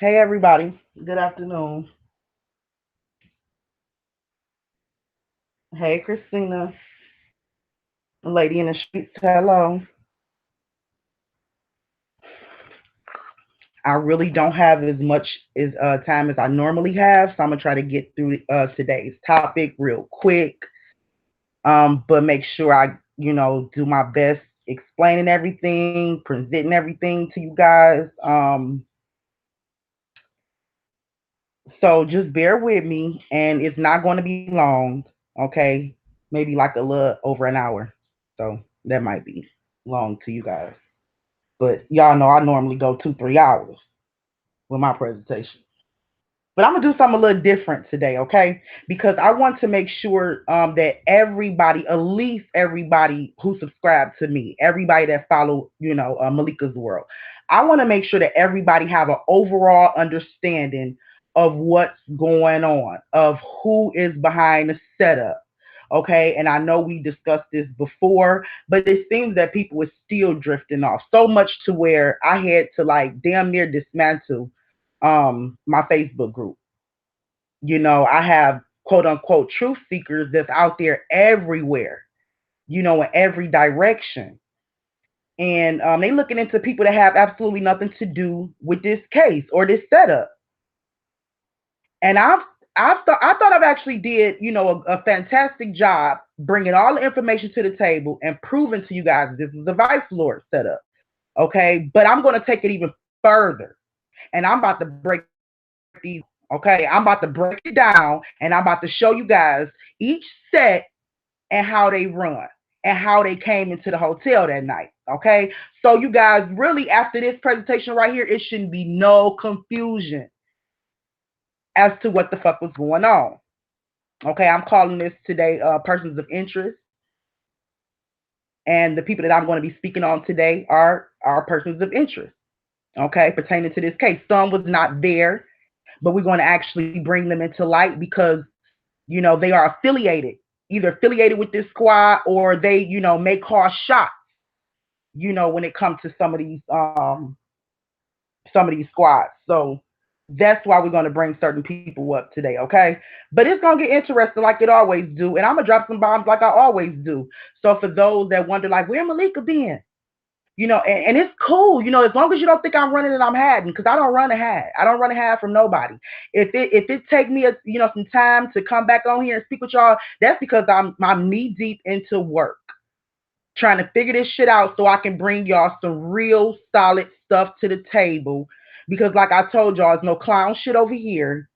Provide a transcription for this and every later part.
Hey everybody. Good afternoon. Hey Christina, lady in the streets. Hello. I really don't have as much as time as I normally have, so I'm gonna try to get through today's topic real quick. But make sure I, do my best explaining everything, presenting everything to you guys. So just bear with me, and it's not going to be long. Okay, maybe like a little over an hour. So that might be long to you guys. But y'all know I normally go 2, 3 hours with my presentation. But I'm gonna do something a little different today, okay? Because I want to make sure that everybody, at least everybody who subscribed to me, everybody that follow, Malika's world, I want to make sure that everybody have an overall understanding of what's going on, of who is behind the setup. Okay, and I know we discussed this before, but it seems that people are still drifting off so much to where I had to like damn near dismantle my Facebook group. I have quote unquote truth seekers that's out there everywhere, in every direction. And they looking into people that have absolutely nothing to do with this case or this setup. And I thought I've actually did, a fantastic job bringing all the information to the table and proving to you guys this is a Vice Lord setup. Okay. But I'm going to take it even further. And I'm about to break these. Okay, I'm about to break it down and I'm about to show you guys each set and how they run and how they came into the hotel that night. Okay, so you guys really, after this presentation right here, it shouldn't be no confusion as to what the fuck was going on. Okay, I'm calling this today persons of interest, and the people that I'm going to be speaking on today are persons of interest. Okay, pertaining to this case, some was not there, but we're going to actually bring them into light because they are affiliated, either affiliated with this squad or they, may cause shots, when it comes to some of these squads. So that's why we're going to bring certain people up today, okay? But it's going to get interesting like it always do, and I'm going to drop some bombs like I always do. So for those that wonder, like, where Malika been? And it's cool, as long as you don't think I'm running and I'm hiding, because I don't run a hide. I don't run a hide from nobody. If it take me some time to come back on here and speak with y'all, that's because I'm knee deep into work, trying to figure this shit out so I can bring y'all some real solid stuff to the table. Because like I told y'all, there's no clown shit over here.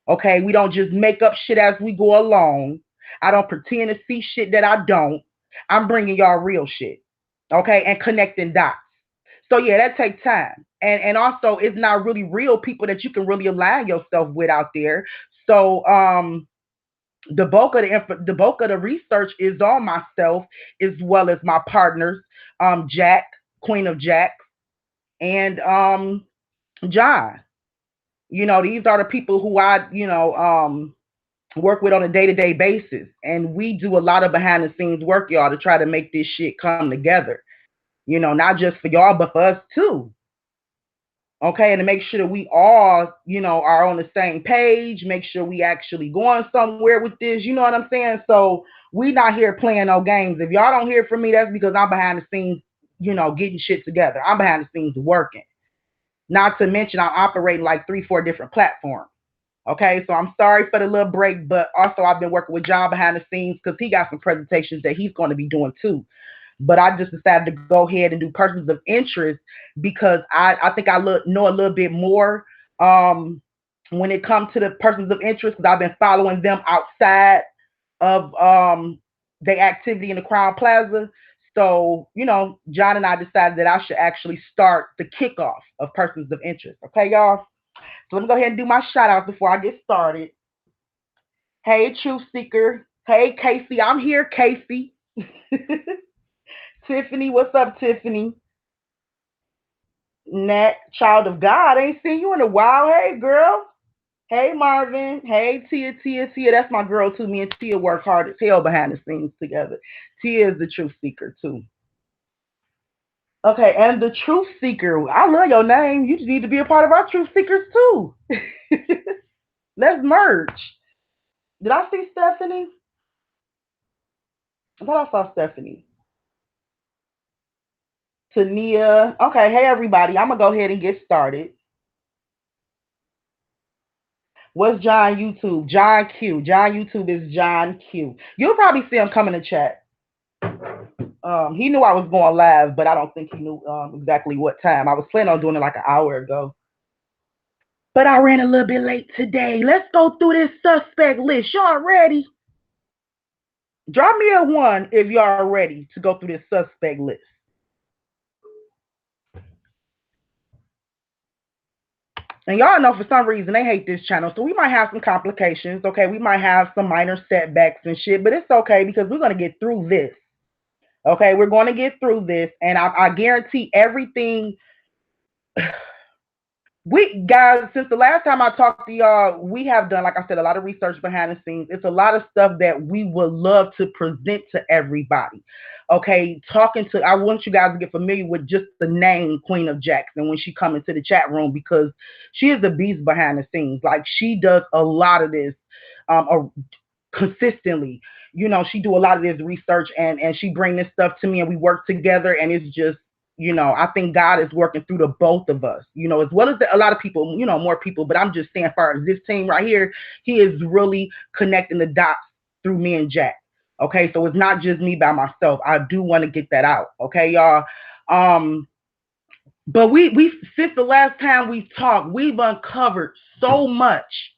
Okay, we don't just make up shit as we go along. I don't pretend to see shit that I don't. I'm bringing y'all real shit, okay, and connecting dots. So yeah, that takes time, and also it's not really real people that you can really align yourself with out there. So the bulk of the research is on myself as well as my partners, Jack, Queen of Jack, and John. These are the people who I work with on a day-to-day basis, and we do a lot of behind the scenes work, y'all, to try to make this shit come together. Not just for y'all, but for us too. Okay, and to make sure that we all, are on the same page, make sure we actually going somewhere with this, you know what I'm saying? So we not here playing no games. If y'all don't hear from me, that's because I'm behind the scenes, getting shit together. I'm behind the scenes working. Not to mention I'm operating like 3, 4 different platforms. Okay, so I'm sorry for the little break, but also I've been working with John behind the scenes because he got some presentations that he's going to be doing too. But I just decided to go ahead and do persons of interest because I think know a little bit more um, when it comes to the persons of interest because I've been following them outside of their activity in the Crown Plaza. So, John and I decided that I should actually start the kickoff of persons of interest. Okay, y'all? So let me go ahead and do my shout out before I get started. Hey, Truth Seeker. Hey, Casey. I'm here, Casey. Tiffany, what's up, Tiffany? Nat, child of God. Ain't seen you in a while. Hey, girl. Hey, Marvin. Hey, Tia. That's my girl, too. Me and Tia work hard as hell behind the scenes together. Tia is the truth seeker, too. Okay, and the truth seeker. I love your name. You just need to be a part of our truth seekers too. Let's merge. Did I see Stephanie? I thought I saw Stephanie. Tania. Okay, hey everybody. I'm gonna go ahead and get started. What's John YouTube? John Q. John YouTube is John Q. You'll probably see him come in the chat. He knew I was going live, but I don't think he knew exactly what time. I was planning on doing it like an hour ago. But I ran a little bit late today. Let's go through this suspect list. Y'all ready? Drop me a one if y'all ready to go through this suspect list. And y'all know for some reason they hate this channel, so we might have some complications. Okay, we might have some minor setbacks and shit, but it's okay because we're gonna get through this. Okay, we're gonna get through this, and I guarantee everything. We guys, since the last time I talked to y'all, we have done, like I said, a lot of research behind the scenes. It's a lot of stuff that we would love to present to everybody. Okay, I want you guys to get familiar with just the name Queen of Jackson when she come into the chat room because she is the beast behind the scenes. Like she does a lot of this consistently. You know, she do a lot of this research and she bring this stuff to me and we work together and it's just I think God is working through the both of us, as well as a lot of people, more people. But I'm just saying, as far as this team right here, he is really connecting the dots through me and Jack. Okay, so it's not just me by myself. I do want to get that out. Okay, y'all. But we since the last time we talked, we've uncovered so much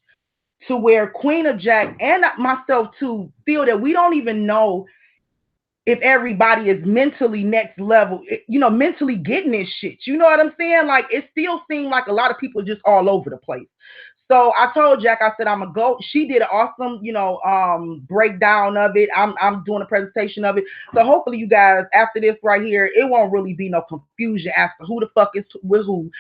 to where Queen of Jack and myself too feel that we don't even know if everybody is mentally next level, mentally getting this shit. You know what I'm saying? Like it still seems like a lot of people just all over the place. So I told Jack, I said I'm gonna go. She did an awesome, breakdown of it. I'm doing a presentation of it. So hopefully you guys, after this right here, it won't really be no confusion as to who the fuck is with who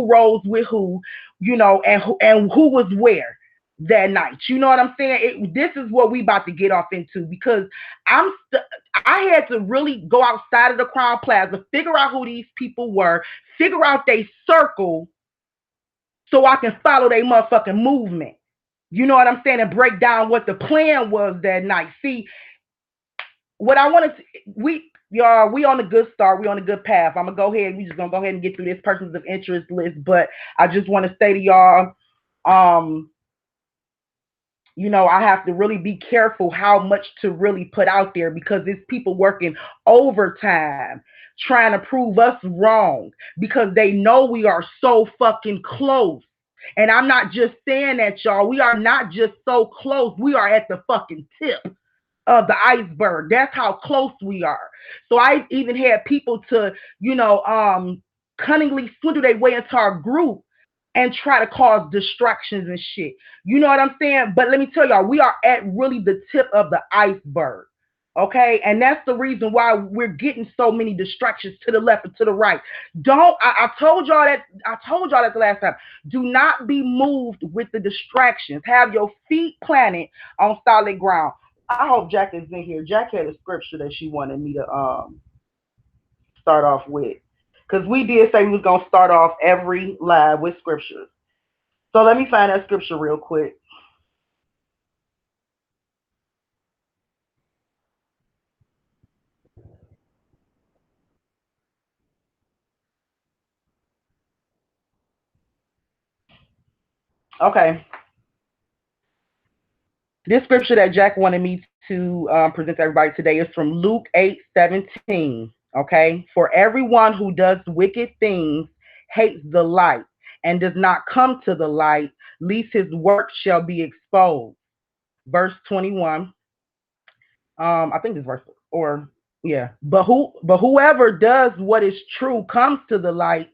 rolls with who, and who was where that night. You know what I'm saying? This is what we about to get off into because I had to really go outside of the Crown Plaza, figure out who these people were, figure out their circle so I can follow their motherfucking movement. You know what I'm saying? And break down what the plan was that night. See, what I wanted to, y'all, we on a good start. We on a good path. I'm gonna go ahead. We just gonna go ahead and get through this persons of interest list. But I just want to say to y'all, I have to really be careful how much to really put out there because it's people working overtime trying to prove us wrong because they know we are so fucking close. And I'm not just saying that, y'all. We are not just so close. We are at the fucking tip of the iceberg. That's how close we are. So I even had people to, cunningly swindle their way into our group and try to cause distractions and shit. You know what I'm saying? But let me tell y'all, we are at really the tip of the iceberg. Okay, and that's the reason why we're getting so many distractions to the left and to the right. I told y'all that. I told y'all that the last time. Do not be moved with the distractions. Have your feet planted on solid ground. I hope Jack is in here. Jack had a scripture that she wanted me to start off with. Because we did say we was gonna start off every live with scriptures. So let me find that scripture real quick. Okay. This scripture that Jack wanted me to present to everybody today is from Luke 8:17. Okay. For everyone who does wicked things hates the light and does not come to the light, lest his work shall be exposed. Verse 21. I think this verse or yeah. But whoever does what is true comes to the light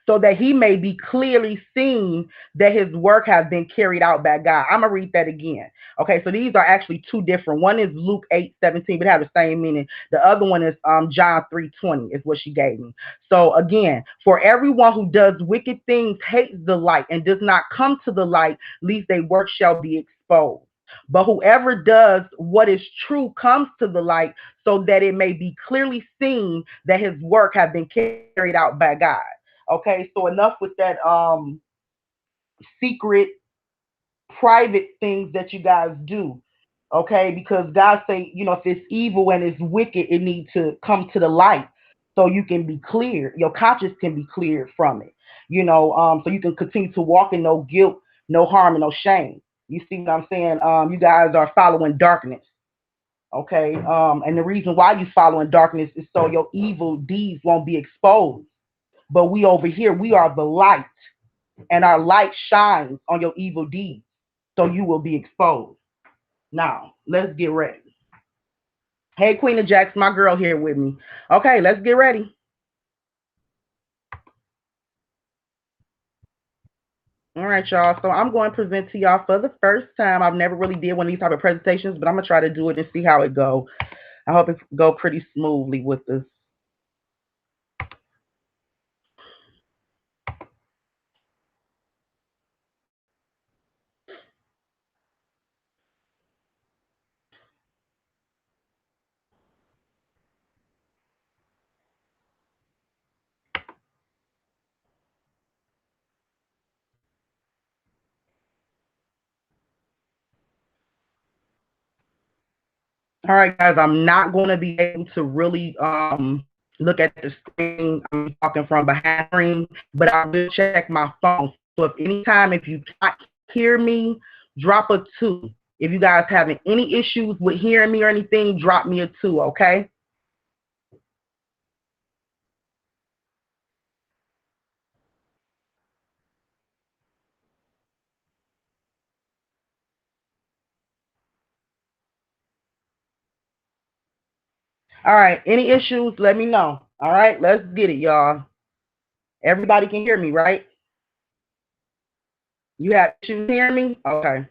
so that he may be clearly seen that his work has been carried out by God. I'm gonna read that again. Okay, so these are actually two different. One is Luke 8:17, but have the same meaning. The other one is John 3:20 is what she gave me. So again, for everyone who does wicked things hates the light and does not come to the light, lest their work shall be exposed. But whoever does what is true comes to the light so that it may be clearly seen that his work has been carried out by God. Okay, so enough with that secret private things that you guys do. Okay, because God say, if it's evil and it's wicked, it needs to come to the light so you can be cleared. Your conscience can be cleared from it. So you can continue to walk in no guilt, no harm, and no shame. You see what I'm saying? You guys are following darkness. Okay, and the reason why you following darkness is so your evil deeds won't be exposed. But we over here, we are the light, and our light shines on your evil deeds, so you will be exposed. Now, let's get ready. Hey, Queen of Jacks, my girl here with me. Okay, let's get ready. All right, y'all. So I'm going to present to y'all for the first time. I've never really did one of these type of presentations, but I'm gonna try to do it and see how it go. I hope it go pretty smoothly with this. All right, guys. I'm not going to be able to really look at the screen. I'm talking from behind the screen, but I will check my phone. So if anytime if you can't hear me, drop a two. If you guys having any issues with hearing me or anything, drop me a two. Okay. All right. Any issues? Let me know. All right. Let's get it, y'all. Everybody can hear me, right? You have issues hearing me? Okay.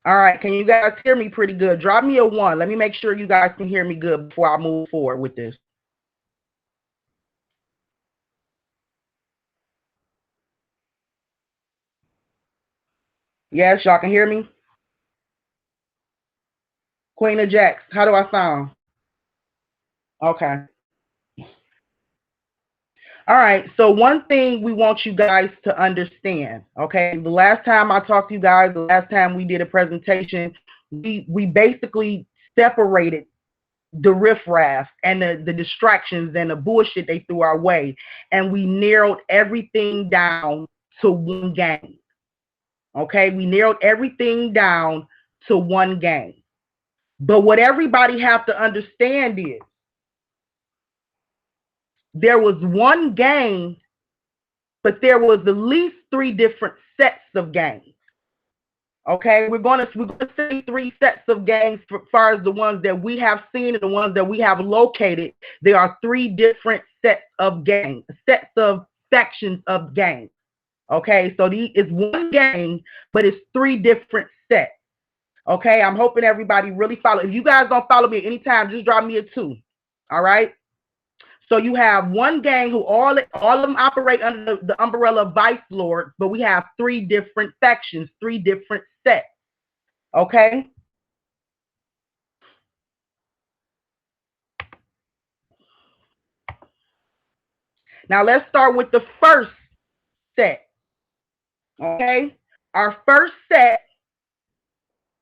All right. Can you guys hear me pretty good? Drop me a one. Let me make sure you guys can hear me good before I move forward with this. Yes, y'all can hear me? Queen of Jacks, how do I sound? Okay. All right. So one thing we want you guys to understand, okay? The last time I talked to you guys, the last time we did a presentation, we basically separated the riffraff and the distractions and the bullshit they threw our way, and we narrowed everything down to one game. Okay, we narrowed everything down to one game. But what everybody have to understand is there was one game, but there was at least three different sets of games. Okay, we're gonna say three sets of games as far as the ones that we have seen and the ones that we have located. There are three different sets of games, sets of sections of games. Okay, so it's one game, but it's three different sets. Okay, I'm hoping everybody really follow. If you guys don't follow me at any time, just drop me a two. All right. So you have one gang who all of them operate under the umbrella of Vice Lord, but we have three different factions, three different sets. Okay. Now let's start with the first set. Okay. Our first set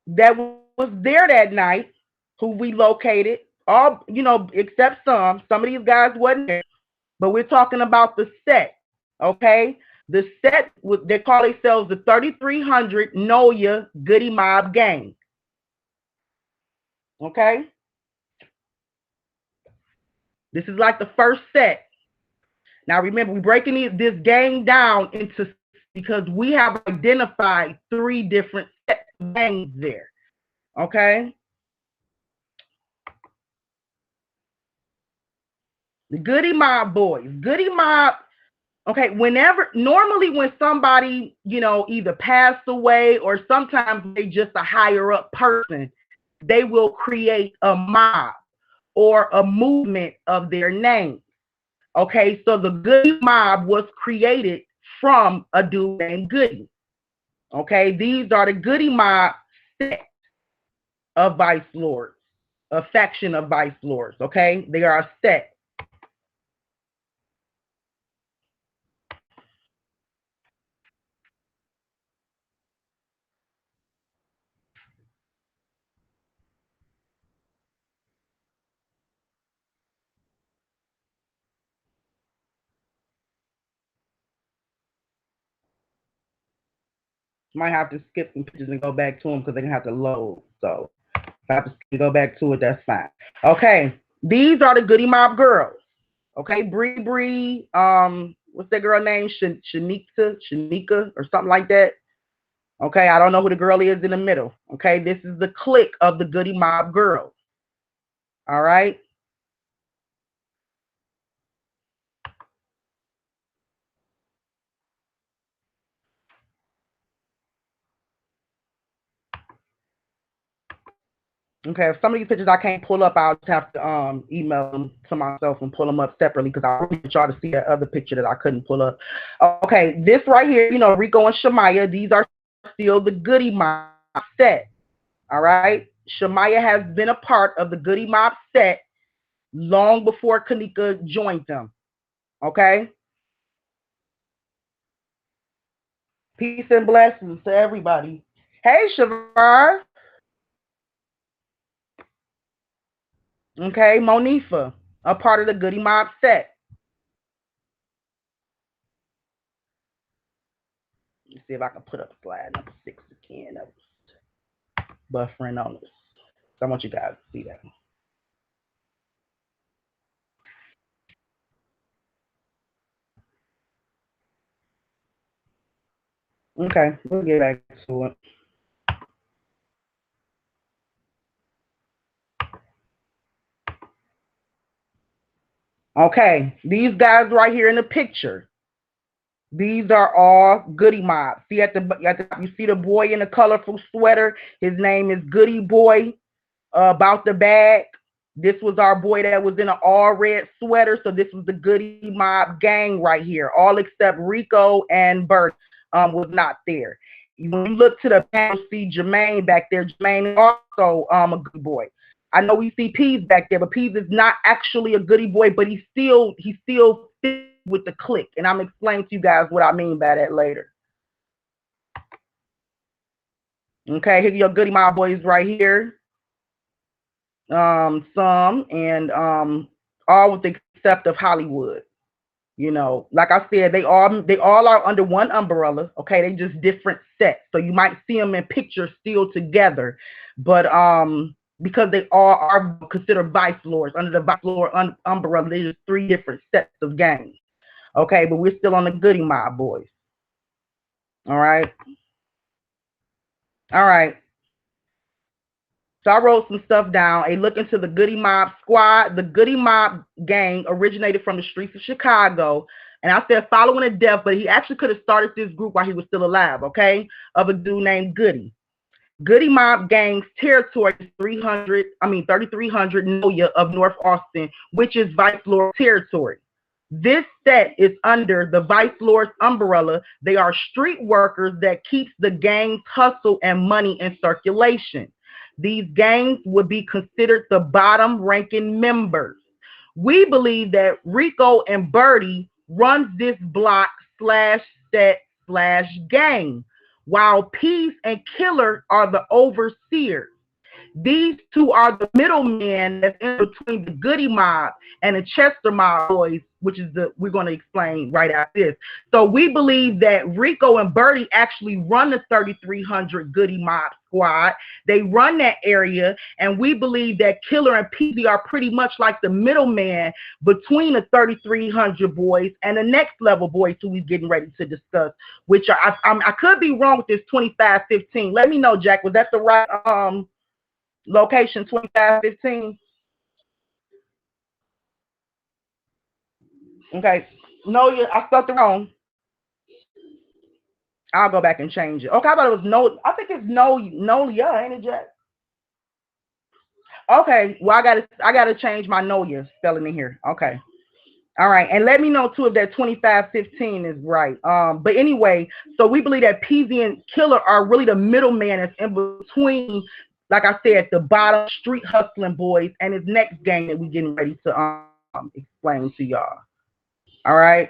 that was there that night, who we located, all except some. Some of these guys wasn't there, but we're talking about the set. Okay. The set, they call themselves the 3300 Noya Goody Mob Gang. Okay. This is like the first set. Now remember, we're breaking this gang down into because we have identified three different sets of gangs there. Okay. The Goody Mob boys. Goody Mob Okay, normally when somebody, either passed away or sometimes they just a higher up person, they will create a mob or a movement of their name. Okay, so the Goody mob was created from a dude named Goody. Okay, these are the Goody mob set of vice lords, a faction of vice lords. Okay, they are a set. Might have to skip some pictures and go back to them because they're gonna have to load. So if I have to go back to it, that's fine. Okay, these are the Goody Mob girls. Okay, Bree Bree, what's that girl name? Shanika, or something like that. Okay, I don't know who the girl is in the middle. Okay, this is the clique of the Goody Mob girls. All right. Okay, if some of these pictures I can't pull up, I'll just have to email them to myself and pull them up separately because I want y'all to see that other picture that I couldn't pull up. Okay, this right here, Rico and Shamaya, these are still the Goody Mob set. All right, Shamaya has been a part of the Goody Mob set long before Kanika joined them. Okay, peace and blessings to everybody. Hey, Shavar. Okay, Monifa, a part of the Goody Mob set. Let's see if I can put up slide number 6 again. That was buffering on this. So I want you guys to see that. Okay, we'll get back to it. Okay, these guys right here in the picture, these are all Goody Mob. See you see the boy in the colorful sweater. His name is Goody Boy. About the bag. This was our boy that was in an all red sweater. So this was the Goody Mob gang right here. All except Rico and Bert was not there. When you look to the panel, see Jermaine back there. Jermaine is also a good boy. I know we see Pease back there, but Pease is not actually a goody boy, but he still fits with the clique. And I'm explaining to you guys what I mean by that later. Okay, here your Goody Mob boys right here. Some, and all with the except of Hollywood. Like I said, they all are under one umbrella. Okay, they just different sets, so you might see them in pictures still together, but because they all are considered vice lords under the vice lord umbrella, there's three different sets of gangs. Okay, but we're still on the Goody Mob boys. All right, all right. So I wrote some stuff down. A look into the Goody Mob squad. The Goody Mob gang originated from the streets of Chicago. And I said following a death, but he actually could have started this group while he was still alive, okay? Of a dude named Goody. Goody Mob gang's territory is 3,300 Noya of North Austin, which is Vice Lord territory. This set is under the Vice Lord's umbrella. They are street workers that keeps the gang's hustle and money in circulation. These gangs would be considered the bottom ranking members. We believe that Rico and Birdie runs this block slash set slash gang, while Peace and Killer are the overseers. These two are the middlemen that's in between the Goody Mob and the Chester Mob boys, which is we're going to explain right after this. So we believe that Rico and Birdie actually run the 3,300 Goody Mob squad. They run that area, and we believe that Killer and Peasy are pretty much like the middleman between the 3,300 boys and the next level boys who we're getting ready to discuss, which are, I could be wrong with this 2515. Let me know, Jack. Was that the right location 2515? Okay. No, I spelled it wrong. I'll go back and change it. Okay, I thought it was no. I think it's Nolia, ain't it, Jack? Okay, well I gotta change my Nolia spelling in here. Okay. All right, and let me know too if that 2515 is right. But anyway, so we believe that PZ and Killer are really the middleman that's in between, like I said, the bottom street hustling boys and his next game that we getting ready to explain to y'all. All right.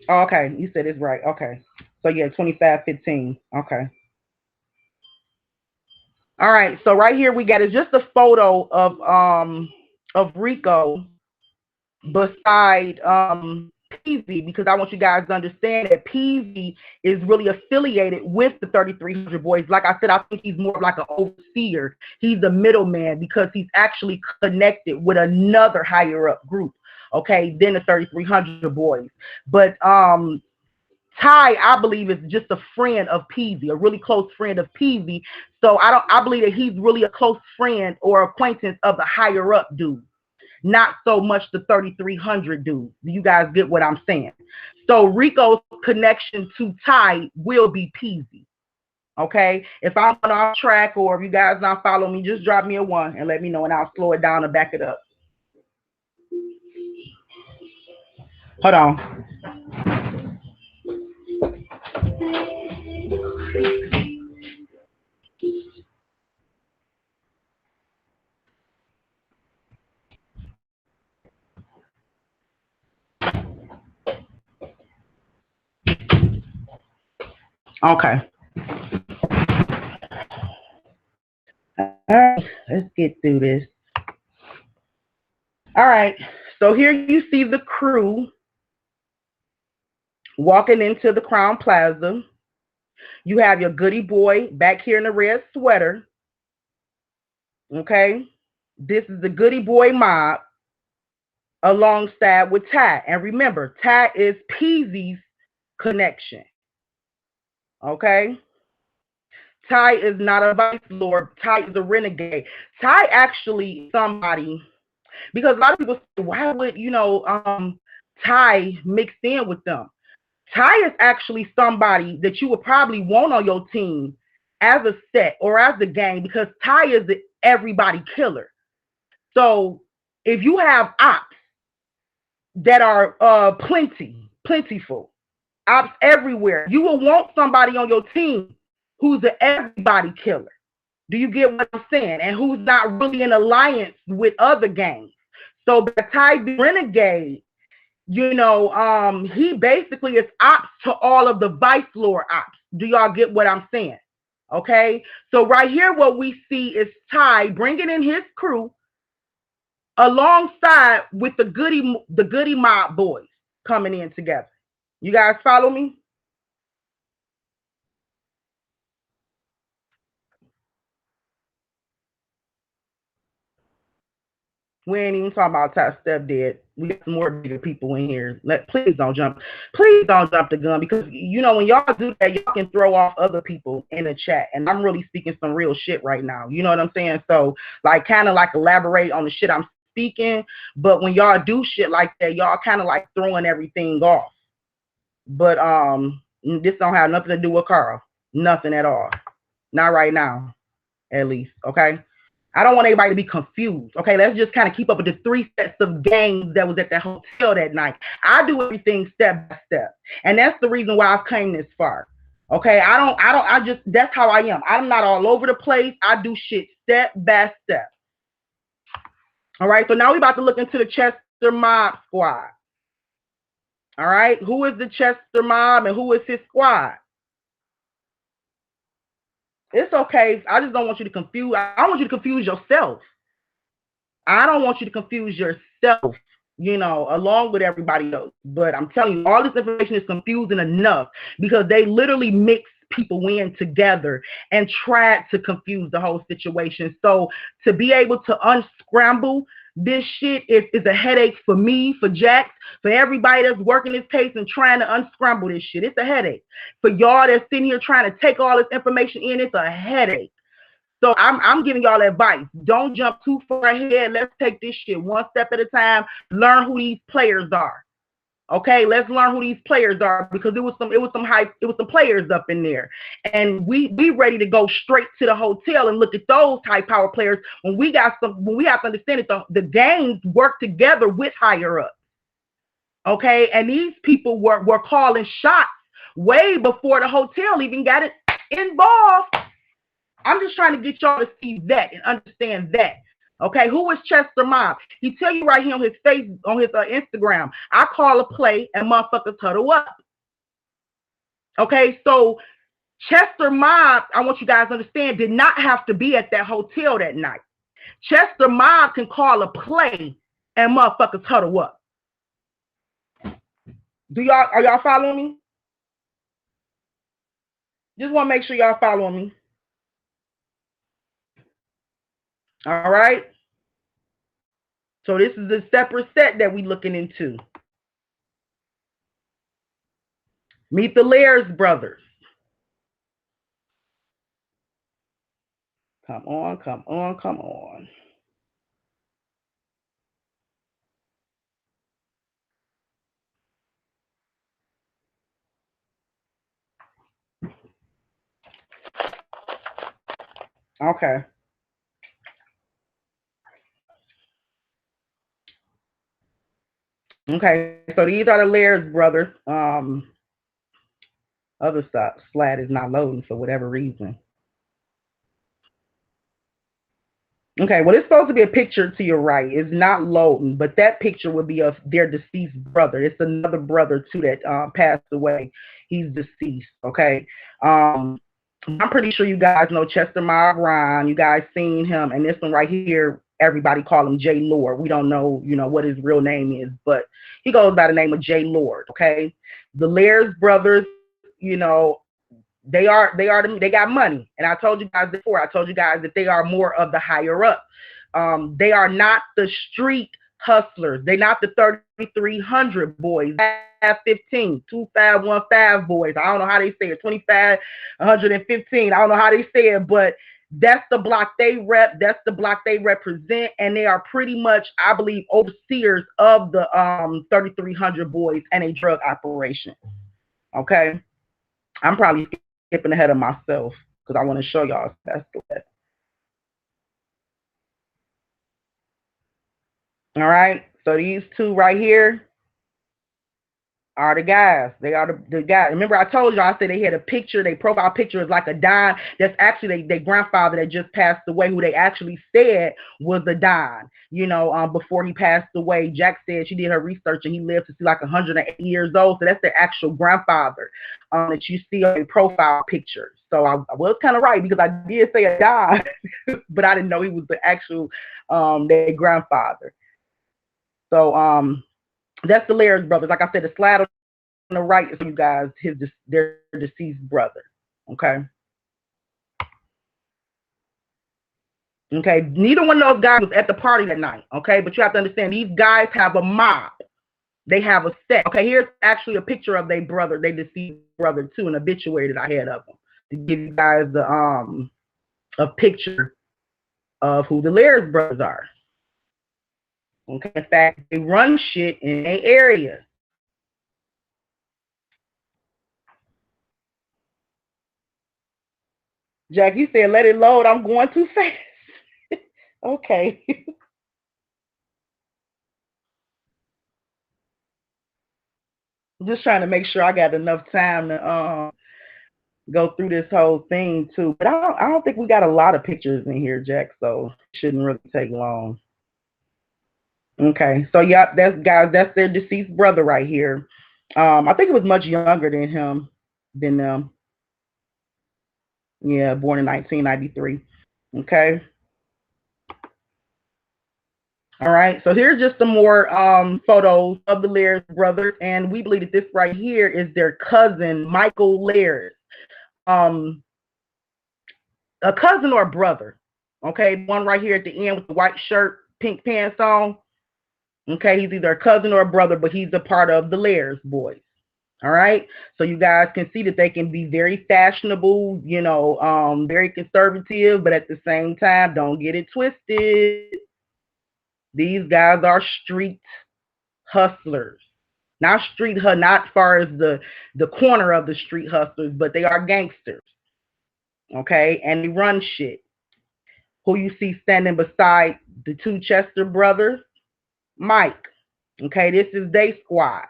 Oh, okay, you said it's right. Okay. So yeah, 2515. Okay. All right. So right here we got is just a photo of Rico beside Peasy, because I want you guys to understand that Peasy is really affiliated with the 3300 boys. Like I said, I think he's more like an overseer. He's the middleman because he's actually connected with another higher up group, okay, than the 3300 boys. But Ty, I believe, is just a friend of Peasy, a really close friend of Peasy. So I believe that he's really a close friend or acquaintance of the higher up dude, not so much the 3300 dude. Do you guys get what I'm saying? So Rico's connection to Ty will be Peasy. Okay. If I'm on off track or if you guys not follow me, just drop me a one and let me know and I'll slow it down and back it up. Hold on. Okay. All right. Let's get through this. All right. So here you see the crew walking into the Crown Plaza. You have your goody boy back here in the red sweater. Okay. This is the goody boy mob alongside with Ty. And remember, Ty is Peasy's connection. Okay. Ty is not a vice lord. Ty is a renegade. Ty actually somebody, because a lot of people say, why would Ty mix in with them? Ty is actually somebody that you would probably want on your team as a set or as a gang, because Ty is the everybody killer. So if you have ops that are plentiful, ops everywhere, you will want somebody on your team who's an everybody killer. Do you get what I'm saying? And who's not really in alliance with other gangs. So the Ty the Renegade, he basically is ops to all of the vice lord ops. Do y'all get what I'm saying? Okay. So right here, what we see is Ty bringing in his crew alongside with the goody mob boys coming in together. You guys follow me? We ain't even talking about Ty stepdad. We got some more bigger people in here. Please don't jump. Please don't jump the gun, because when y'all do that, y'all can throw off other people in the chat. And I'm really speaking some real shit right now. You know what I'm saying? So like kind of like elaborate on the shit I'm speaking. But when y'all do shit like that, y'all kind of like throwing everything off. But this don't have nothing to do with Carl. Nothing at all. Not right now, at least. Okay. I don't want anybody to be confused. Okay, let's just kind of keep up with the three sets of games that was at that hotel that night. I do everything step by step, and that's the reason why I've came this far. Okay, I just that's how I am. I'm not all over the place. I do shit step by step. All right, so now we about to look into the Chester Mob Squad. All right, who is the Chester Mob and who is his squad? It's okay. I just don't want you to confuse. I don't want you to confuse yourself. I don't want you to confuse yourself, along with everybody else. But I'm telling you, all this information is confusing enough, because they literally mix people in together and tried to confuse the whole situation. So to be able to unscramble This shit is a headache for me, for Jax, for everybody that's working this case and trying to unscramble this shit. It's a headache. For y'all that's sitting here trying to take all this information in, it's a headache. So I'm giving y'all advice. Don't jump too far ahead. Let's take this shit one step at a time. Learn who these players are. Okay, let's learn who these players are, because it was some players up in there, and we ready to go straight to the hotel and look at those high power players when we have to understand that the gangs work together with higher ups. Okay, and these people were calling shots way before the hotel even got it involved. I'm just trying to get y'all to see that and understand that. Okay, who is Chester Mob? He tell you right here on his face, on his Instagram, I call a play and motherfuckers huddle up. Okay, so Chester Mob, I want you guys to understand, did not have to be at that hotel that night. Chester Mob can call a play and motherfuckers huddle up. Are y'all following me? Just want to make sure y'all following me. All right. So this is a separate set that we looking into. Meet the Lairs brothers. Come on, come on, come on. Okay. Okay, so these are the Lairs brothers. Other stuff, Slat is not loading for whatever reason. Okay, well, it's supposed to be a picture to your right. It's not loading, but that picture would be of their deceased brother. It's another brother too that passed away. He's deceased. Okay. I'm pretty sure you guys know Chester Miles Ryan. You guys seen him, and this one right here, everybody call him J Lord. We don't know, what his real name is, but he goes by the name of J Lord. Okay, the Lairs brothers, they got money, and I told you guys before. I told you guys that they are more of the higher up. They are not the street hustlers. They're not the 3,300 boys. 15, 2515 boys. I don't know how they say it. 2,515. I don't know how they say it, but that's the block they rep. That's the block they represent, and they are pretty much, I believe, overseers of the 3,300 boys and a drug operation. Okay, I'm probably skipping ahead of myself because I want to show y'all that's the. All right, so these two right here are the guys. They are the guys. Remember, I told y'all, I said they had a picture. Their profile picture is like a Don. That's actually their grandfather that just passed away, who they actually said was a Don. Before he passed away, Jack said she did her research and he lived to see like 108 years old. So that's their actual grandfather that you see on their profile picture. So I was kind of right because I did say a Don, but I didn't know he was the actual their grandfather. So that's the Lairs brothers. Like I said, the slide on the right is you guys, their deceased brother. Okay. Okay. Neither one of those guys was at the party that night. Okay. But you have to understand, these guys have a mob. They have a set. Okay. Here's actually a picture of their brother, their deceased brother too, an obituary that I had of them to give you guys a picture of who the Lairs brothers are. Okay. In fact, they run shit in a area. Jack, you said let it load. I'm going too fast. Okay. Just trying to make sure I got enough time to go through this whole thing too. But I don't think we got a lot of pictures in here, Jack, so it shouldn't really take long. Okay, so yeah, that's their deceased brother right here. I think it was much younger than them. Yeah, born in 1993. Okay. All right, so here's just some more photos of the Lairs brothers, and we believe that this right here is their cousin, Michael Lairs. A cousin or brother. Okay, one right here at the end with the white shirt, pink pants on. Okay, he's either a cousin or a brother, but he's a part of the Lairs boys. All right. So you guys can see that they can be very fashionable, very conservative, but at the same time, don't get it twisted. These guys are street hustlers. Not far as the corner of the street hustlers, but they are gangsters. Okay, and they run shit. Who you see standing beside the two Chester brothers? Mike. Okay, this is their squad.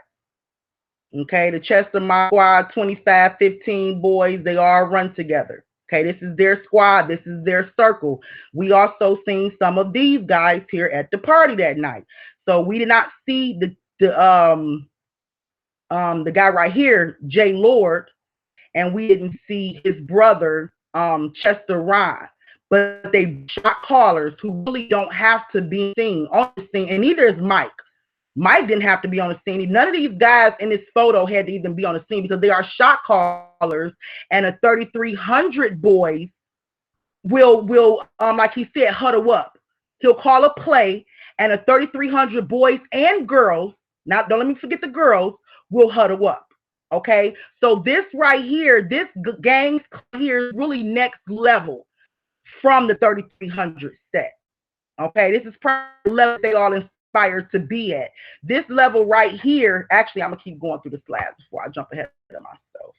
Okay, the Chester Mob Squad 2515 boys, they all run together. Okay, this is their squad. This is their circle. We also seen some of these guys here at the party that night. So we did not see the guy right here, Jay Lord, and we didn't see his brother, Chester Ryan. But they shot callers who really don't have to be seen on the scene, and neither is Mike. Mike didn't have to be on the scene. None of these guys in this photo had to even be on the scene because they are shot callers, and a 3300 boys will like he said, huddle up. He'll call a play, and a 3300 boys and girls, now don't let me forget the girls, will huddle up. Okay, so this right here, this gang here is really next level from the 3300 set. Okay, this is probably the level they all inspired to be at. This level right here, actually, I'm gonna keep going through the slides before I jump ahead of myself.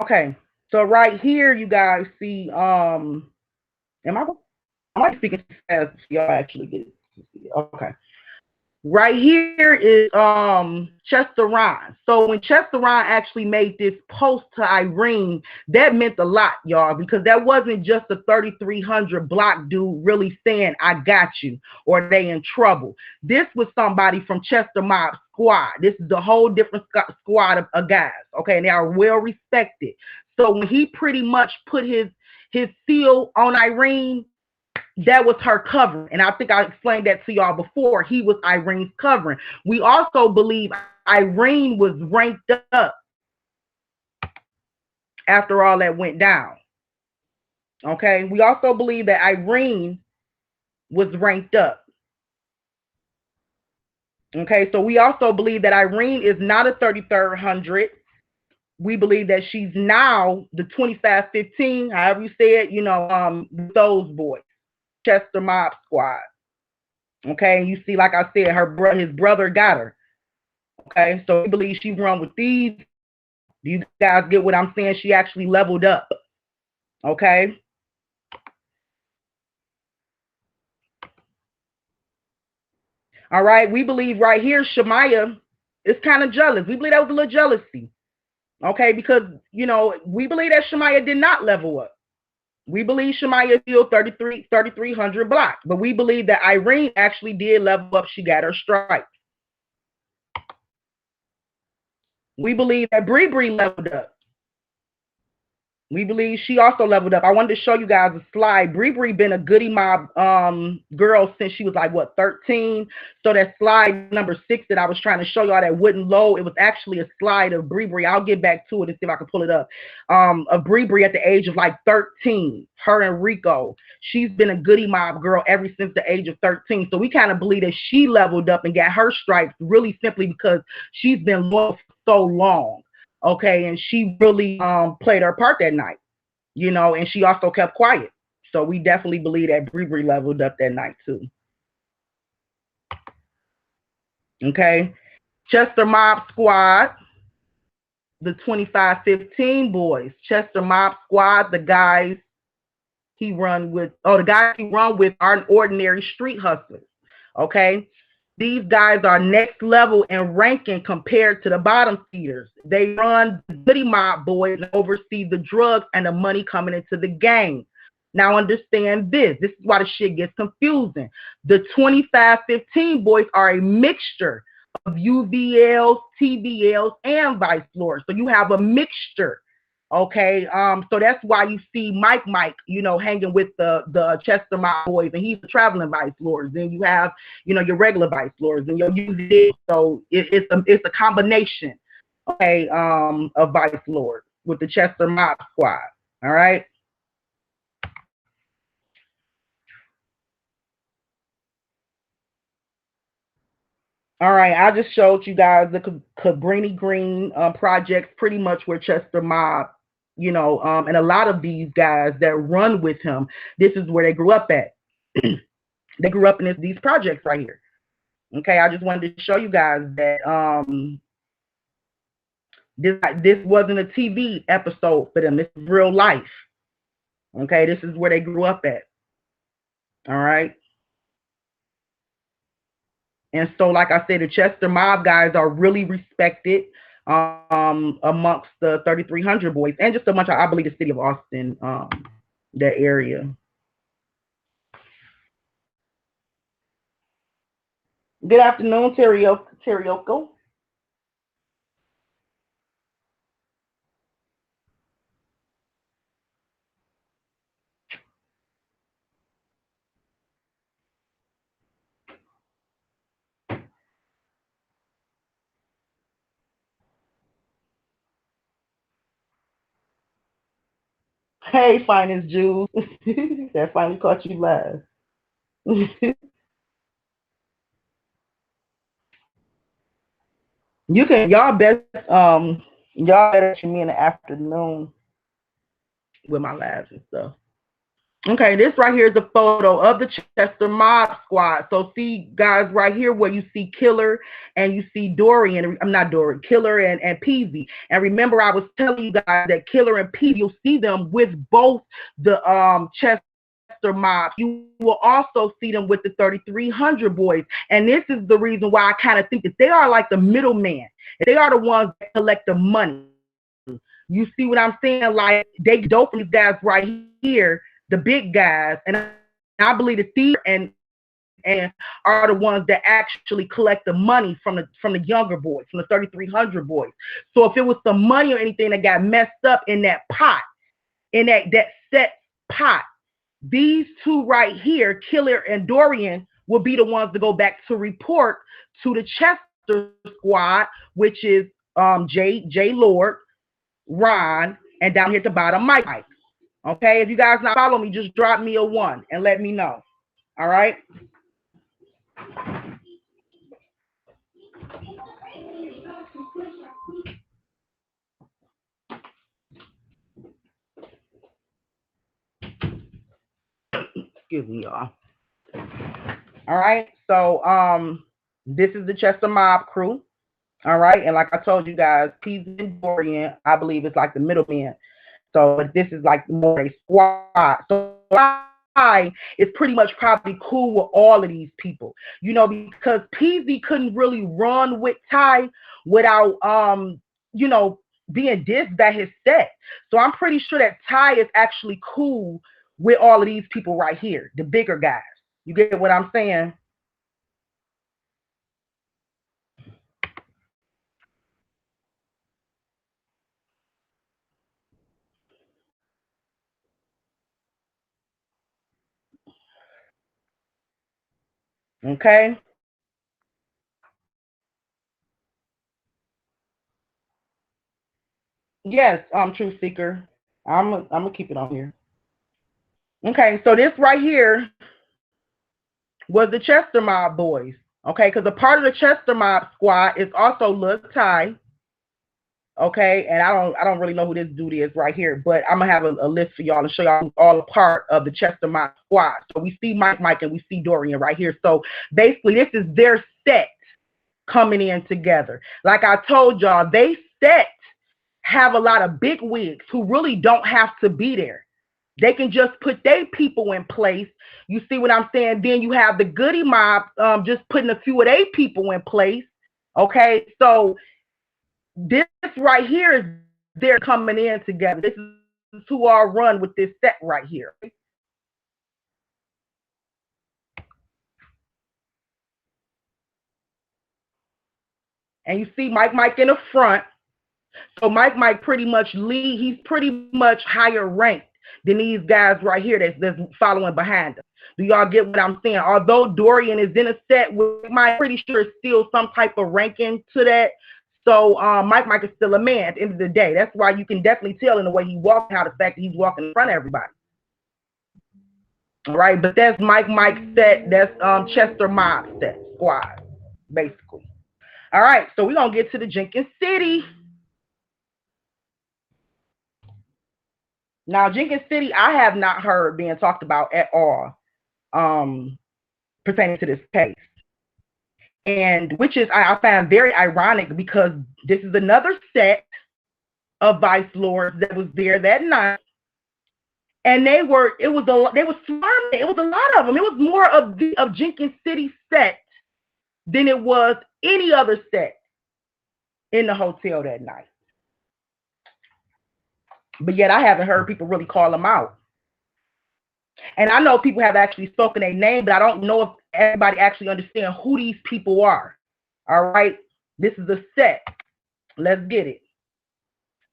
Okay, so right here, you guys see, am I speaking fast? Y'all actually get it. Okay. Right here is Chester Ryan. So when Chester Ryan actually made this post to Irene, that meant a lot, y'all, because that wasn't just a 3300 block dude really saying, I got you, or they in trouble. This was somebody from Chester Mob Squad. This is a whole different squad of guys, okay, and they are well respected. So when he pretty much put his seal on Irene, that was her covering. And I think I explained that to y'all before. He was Irene's covering. We also believe Irene was ranked up after all that went down. Okay. We also believe that Irene was ranked up. Okay. So we also believe that Irene is not a 3300. We believe that she's now the 2515, however you say it, those boys. Chester Mob Squad. Okay, you see, like I said, his brother got her. Okay, so we believe she run with these. Do you guys get what I'm saying? She actually leveled up. Okay. All right, we believe right here, Shemaya is kind of jealous. We believe that was a little jealousy. Okay, because, we believe that Shemaya did not level up. We believe Shemaya is still 3,300 blocks, but we believe that Irene actually did level up. She got her stripes. We believe that Bree leveled up. We believe she also leveled up. I wanted to show you guys a slide. Bree been a goody mob girl since she was like, 13? So that slide number 6 that I was trying to show y'all that wouldn't load, it was actually a slide of Bree. I'll get back to it and see if I can pull it up. Of Bree at the age of like 13, her and Rico. She's been a goody mob girl ever since the age of 13. So we kind of believe that she leveled up and got her stripes really simply because she's been loyal for so long. Okay, and she really played her part that night, and she also kept quiet. So we definitely believe that Bree leveled up that night too. Okay, Chester Mob Squad, the 2515 boys. Chester Mob Squad, the guys he run with, are ordinary street hustlers. Okay. These guys are next level in ranking compared to the bottom feeders. They run the goody mob boys and oversee the drugs and the money coming into the gang. Now understand this. This is why the shit gets confusing. The 2515 boys are a mixture of UVLs, TVLs, and vice lords. So you have a mixture. Okay, so that's why you see Mike, hanging with the Chester Mob boys, and he's a traveling vice lord. Then you have, your regular vice lords, and you'll use it. So it's a combination, okay, of vice lords with the Chester Mob squad. All right. All right, I just showed you guys the Cabrini Green projects, pretty much where Chester Mob, and a lot of these guys that run with him, this is where they grew up at. They grew up in these projects right here. Okay, I just wanted to show you guys that this wasn't a TV episode for them. This is real life. Okay, this is where they grew up at. All right. And so, like I said, the Chester Mob guys are really respected amongst the 3300 boys and just a bunch of, I believe, the city of Austin, that area. Good afternoon, Terioko. Hey, finest Jews. That finally caught you live. You can y'all better catch me in the afternoon with my labs and stuff. Okay, this right here is a photo of the Chester Mob Squad. So see, guys, right here where you see Killer and you see Dorian. I'm not Dorian, Killer and Peasy. And remember, I was telling you guys that Killer and Peasy, you'll see them with both the Chester Mob. You will also see them with the 3300 boys. And this is the reason why I kind of think that they are like the middleman. They are the ones that collect the money. You see what I'm saying? Like they dope from these guys right here, the big guys, and I believe the thieves and are the ones that actually collect the money from the younger boys, from the 3300 boys. So if it was some money or anything that got messed up in that pot, in that set pot, these two right here, Killer and Dorian, will be the ones to go back to report to the Chester squad, which is J Lord, Ron, and down here at the bottom, Mike. Okay, if you guys not follow me, just drop me a one and let me know. All right. Excuse me, y'all. All right. So this is the Chester Mob crew. All right, and like I told you guys, Peas and Dorian, I believe, is like the middleman. So, but this is like more a squad. So I is pretty much probably cool with all of these people, because Peasy couldn't really run with Ty without you know, being dissed by his set. So I'm pretty sure that Ty is actually cool with all of these people right here, the bigger guys. You get what I'm saying? Okay. Yes, Truth Seeker. I'm gonna keep it on here. Okay, so this right here was the Chester Mob boys. Okay, because a part of the Chester Mob squad is also Look Ty. Okay, and I don't really know who this dude is right here, but I'm gonna have a list for y'all and show y'all all a part of the Chester Mob squad. So we see Mike, and we see Dorian right here. So basically, this is their set coming in together. Like I told y'all, they set have a lot of big wigs who really don't have to be there. They can just put their people in place. You see what I'm saying? Then you have the Goody Mob just putting a few of their people in place. Okay, so this right here is they're coming in together. This is who are run with this set right here. And you see Mike in the front. So Mike pretty much lead. He's pretty much higher ranked than these guys right here that's following behind him. Do y'all get what I'm saying? Although Dorian is in a set with Mike, pretty sure it's still some type of ranking to that. So Mike is still a man at the end of the day. That's why you can definitely tell in the way he walks how the fact that he's walking in front of everybody. All right, but that's Mike set. That's Chester Mob set squad, basically. All right, so we're gonna get to the Jenkins City. Now, Jenkins City, I have not heard being talked about at all um, pertaining to this case. And which is, I find very ironic because this is another set of vice lords that was there that night. And they were swarming. It was a lot of them. It was more of Jenkins City set than it was any other set in the hotel that night. But yet I haven't heard people really call them out. And I know people have actually spoken their name, but I don't know if everybody actually understands who these people are. All right. This is a set. Let's get it.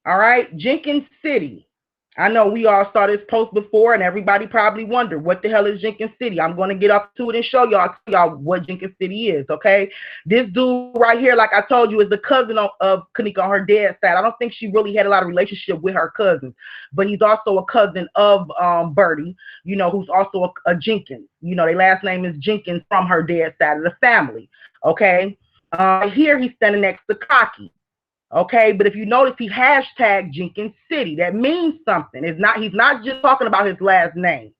All right. Jenkins City. I know we all saw this post before, and everybody probably wondered, what the hell is Jenkins City? I'm going to get up to it and show y'all what Jenkins City is, okay? This dude right here, like I told you, is the cousin of Kanika on her dad's side. I don't think she really had a lot of relationship with her cousins, but he's also a cousin of Birdie, who's also a Jenkins. Their last name is Jenkins from her dad's side of the family, okay? Here he's standing next to Cocky. Okay, but if you notice, he hashtagged Jenkins City. That means something. He's not just talking about his last name.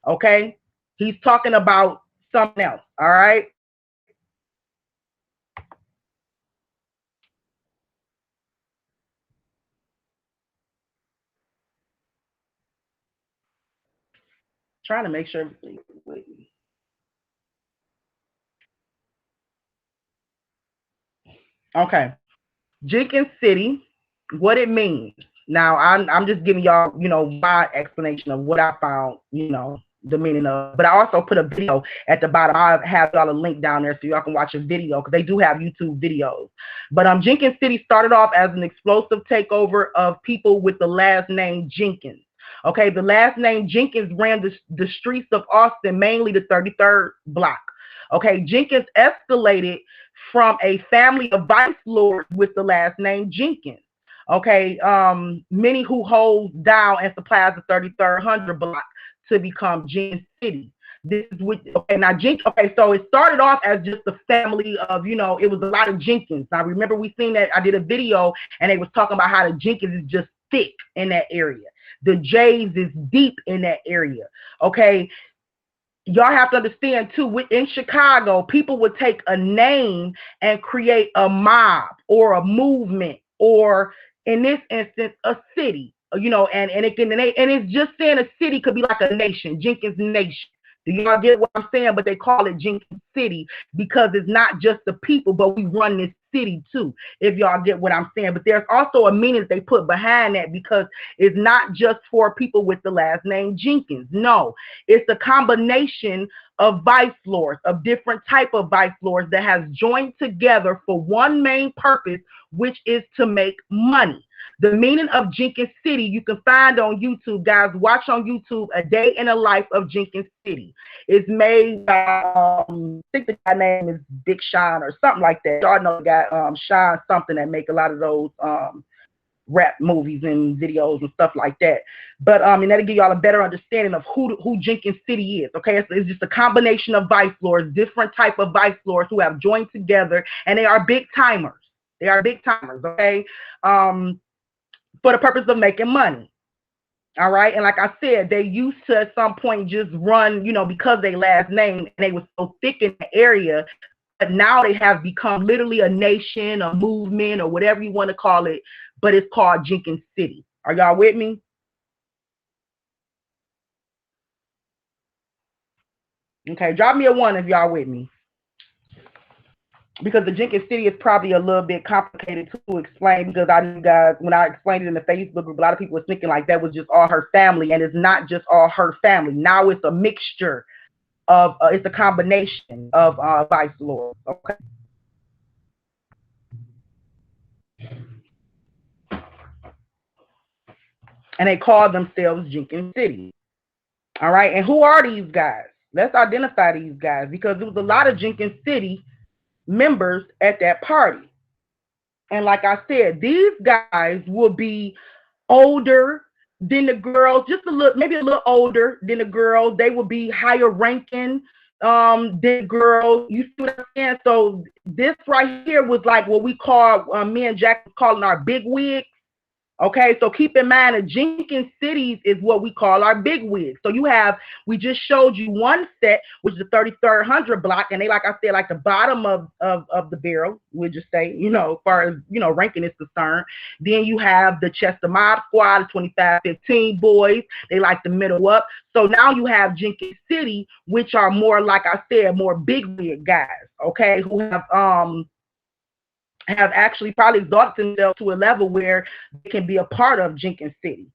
Okay, he's talking about something else. All right. Trying to make sure everything's with me. Okay, Jenkins City, what it means. Now, I'm just giving y'all, my explanation of what I found, the meaning of. But I also put a video at the bottom. I have y'all a link down there so y'all can watch a video because they do have YouTube videos. But Jenkins City started off as an explosive takeover of people with the last name Jenkins. Okay, the last name Jenkins ran the streets of Austin, mainly the 33rd block. Okay, Jenkins escalated from a family of vice lords with the last name Jenkins. Okay, many who hold down and supplies the 3300 block to become Jenkins City. This is what so it started off as just a family of, it was a lot of Jenkins. Now remember we seen that I did a video and they was talking about how the Jenkins is just thick in that area. The J's is deep in that area. Okay, y'all have to understand too, in Chicago, people would take a name and create a mob or a movement, or in this instance, a city, and it's just saying a city could be like a nation, Jenkins Nation. Do y'all get what I'm saying? But they call it Jenkins City because it's not just the people, but we run this city too, if y'all get what I'm saying. But there's also a meaning that they put behind that because it's not just for people with the last name Jenkins. No, it's a combination of vice lords, of different type of vice lords that has joined together for one main purpose, which is to make money. The meaning of Jenkins City you can find on YouTube, guys. Watch on YouTube A Day in the Life of Jenkins City. It's made by, I think the guy name is Dick Shine or something like that. Y'all know the guy Shine something that make a lot of those rap movies and videos and stuff like that. But and that'll give y'all a better understanding of who Jenkins City is. Okay, it's just a combination of vice lords, different type of vice lords who have joined together, and they are big timers. They are big timers. Okay. For the purpose of making money. All right. And like I said, they used to at some point just run, because they last name and they were so thick in the area. But now they have become literally a nation, a movement, or whatever you want to call it. But it's called Jenkins City. Are y'all with me? Okay. Drop me a 1 if y'all with me. Because the Jenkins City is probably a little bit complicated to explain, because I knew guys, when I explained it in the Facebook group, a lot of people were thinking like that was just all her family, and it's not just all her family. Now it's a mixture of, it's a combination of vice lords. Okay. and they call themselves Jenkins City. All right, and who are these guys? Let's identify these guys because there was a lot of Jenkins City members at that party. And like I said, these guys will be older than the girls, just a little, maybe a little older than the girls. They will be higher ranking than the girls. You see what I'm saying? So this right here was like what we call, me and Jack was calling our big wigs. Okay, so keep in mind that Jenkins Cities is what we call our big wigs. So you have, we just showed you one set, which is the 3300 block, and they, like I said, like the bottom of the barrel, we'll just say, as far as, ranking is concerned. Then you have the Chester Mob Squad, the 2515 boys, they like the middle up. So now you have Jenkins City, which are more, like I said, more big wig guys, okay, who have actually probably exalted themselves to a level where they can be a part of Jenkins City,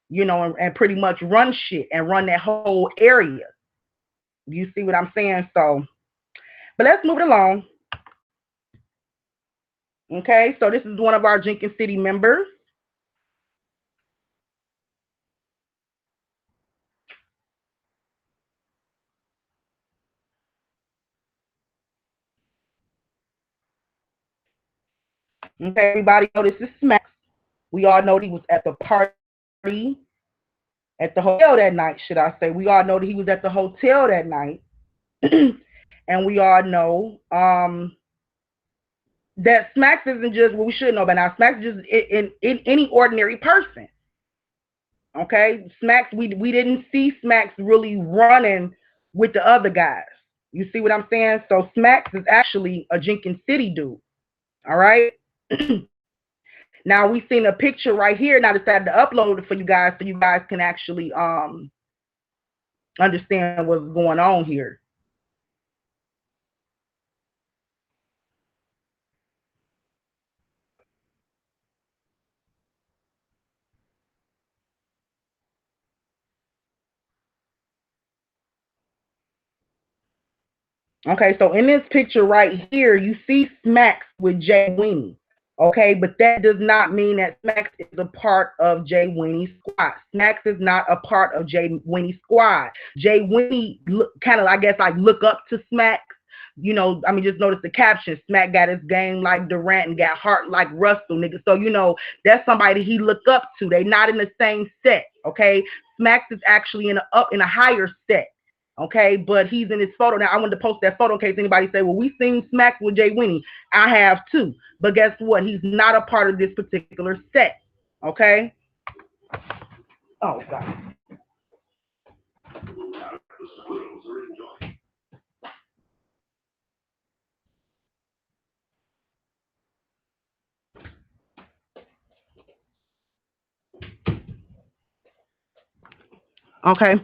and pretty much run shit and run that whole area. You see what I'm saying? So, but let's move it along. Okay, so this is one of our Jenkins City members. Okay, everybody know this is Smack. We all know that he was at the party at the hotel that night, should I say. We all know that he was at the hotel that night. And we all know that Smacks isn't just what we should know by now. Smacks is just in any ordinary person. Okay, Smacks, we didn't see Smacks really running with the other guys. You see what I'm saying? So Smacks is actually a Jenkins City dude. All right. Now we seen a picture right here, and I decided to upload it for you guys so you guys can actually understand what's going on here. Okay, so in this picture right here, you see Smacks with Jay Weenie. Okay, but that does not mean that Smacks is a part of Jay Winnie's squad. Smacks is not a part of Jay Winnie's squad. Jay Winnie kind of, I guess, like look up to Smacks. I mean, just notice the caption. Smack got his game like Durant and got heart like Russell, nigga. So, that's somebody he look up to. They not in the same set, okay? Smacks is actually in a higher set. Okay, but he's in his photo now. I wanted to post that photo in case anybody say, "Well, we seen Smacks with Jay Winnie." I have too, but guess what? He's not a part of this particular set. Okay. Oh God. Okay.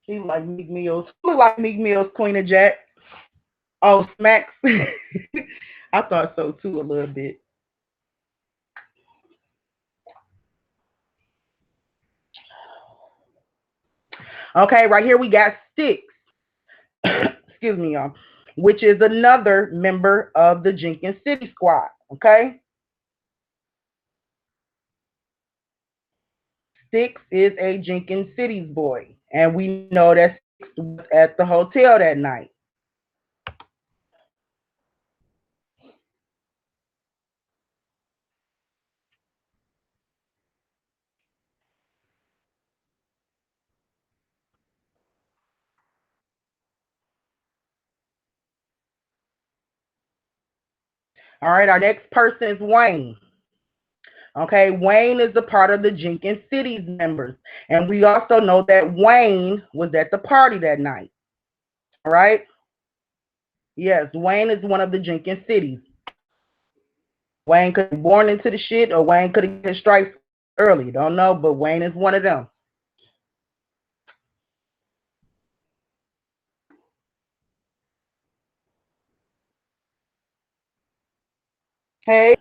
She like Meek Mill's. Look like Meek Mill's Queen of Jack. Oh, Smacks. I thought so too a little bit. Okay, right here we got Sticks. Excuse me, y'all. Which is another member of the Jenkins City squad. Okay. Six is a Jenkins City's boy, and we know that Six was at the hotel that night. All right, our next person is Wayne. Okay, Wayne is a part of the Jenkins City's members, and we also know that Wayne was at the party that night. All right. Yes, Wayne is one of the Jenkins Cities. Wayne could be born into the shit, or Wayne could have his stripes early. Don't know, but Wayne is one of them. Hey,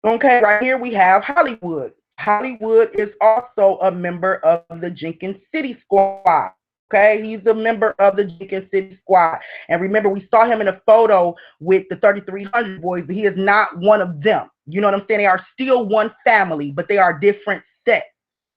okay, right here we have Hollywood. Hollywood is also a member of the Jenkins City Squad. Okay, he's a member of the Jenkins City Squad. And remember, we saw him in a photo with the 3300 boys, but he is not one of them. You know what I'm saying? They are still one family, but they are different sets.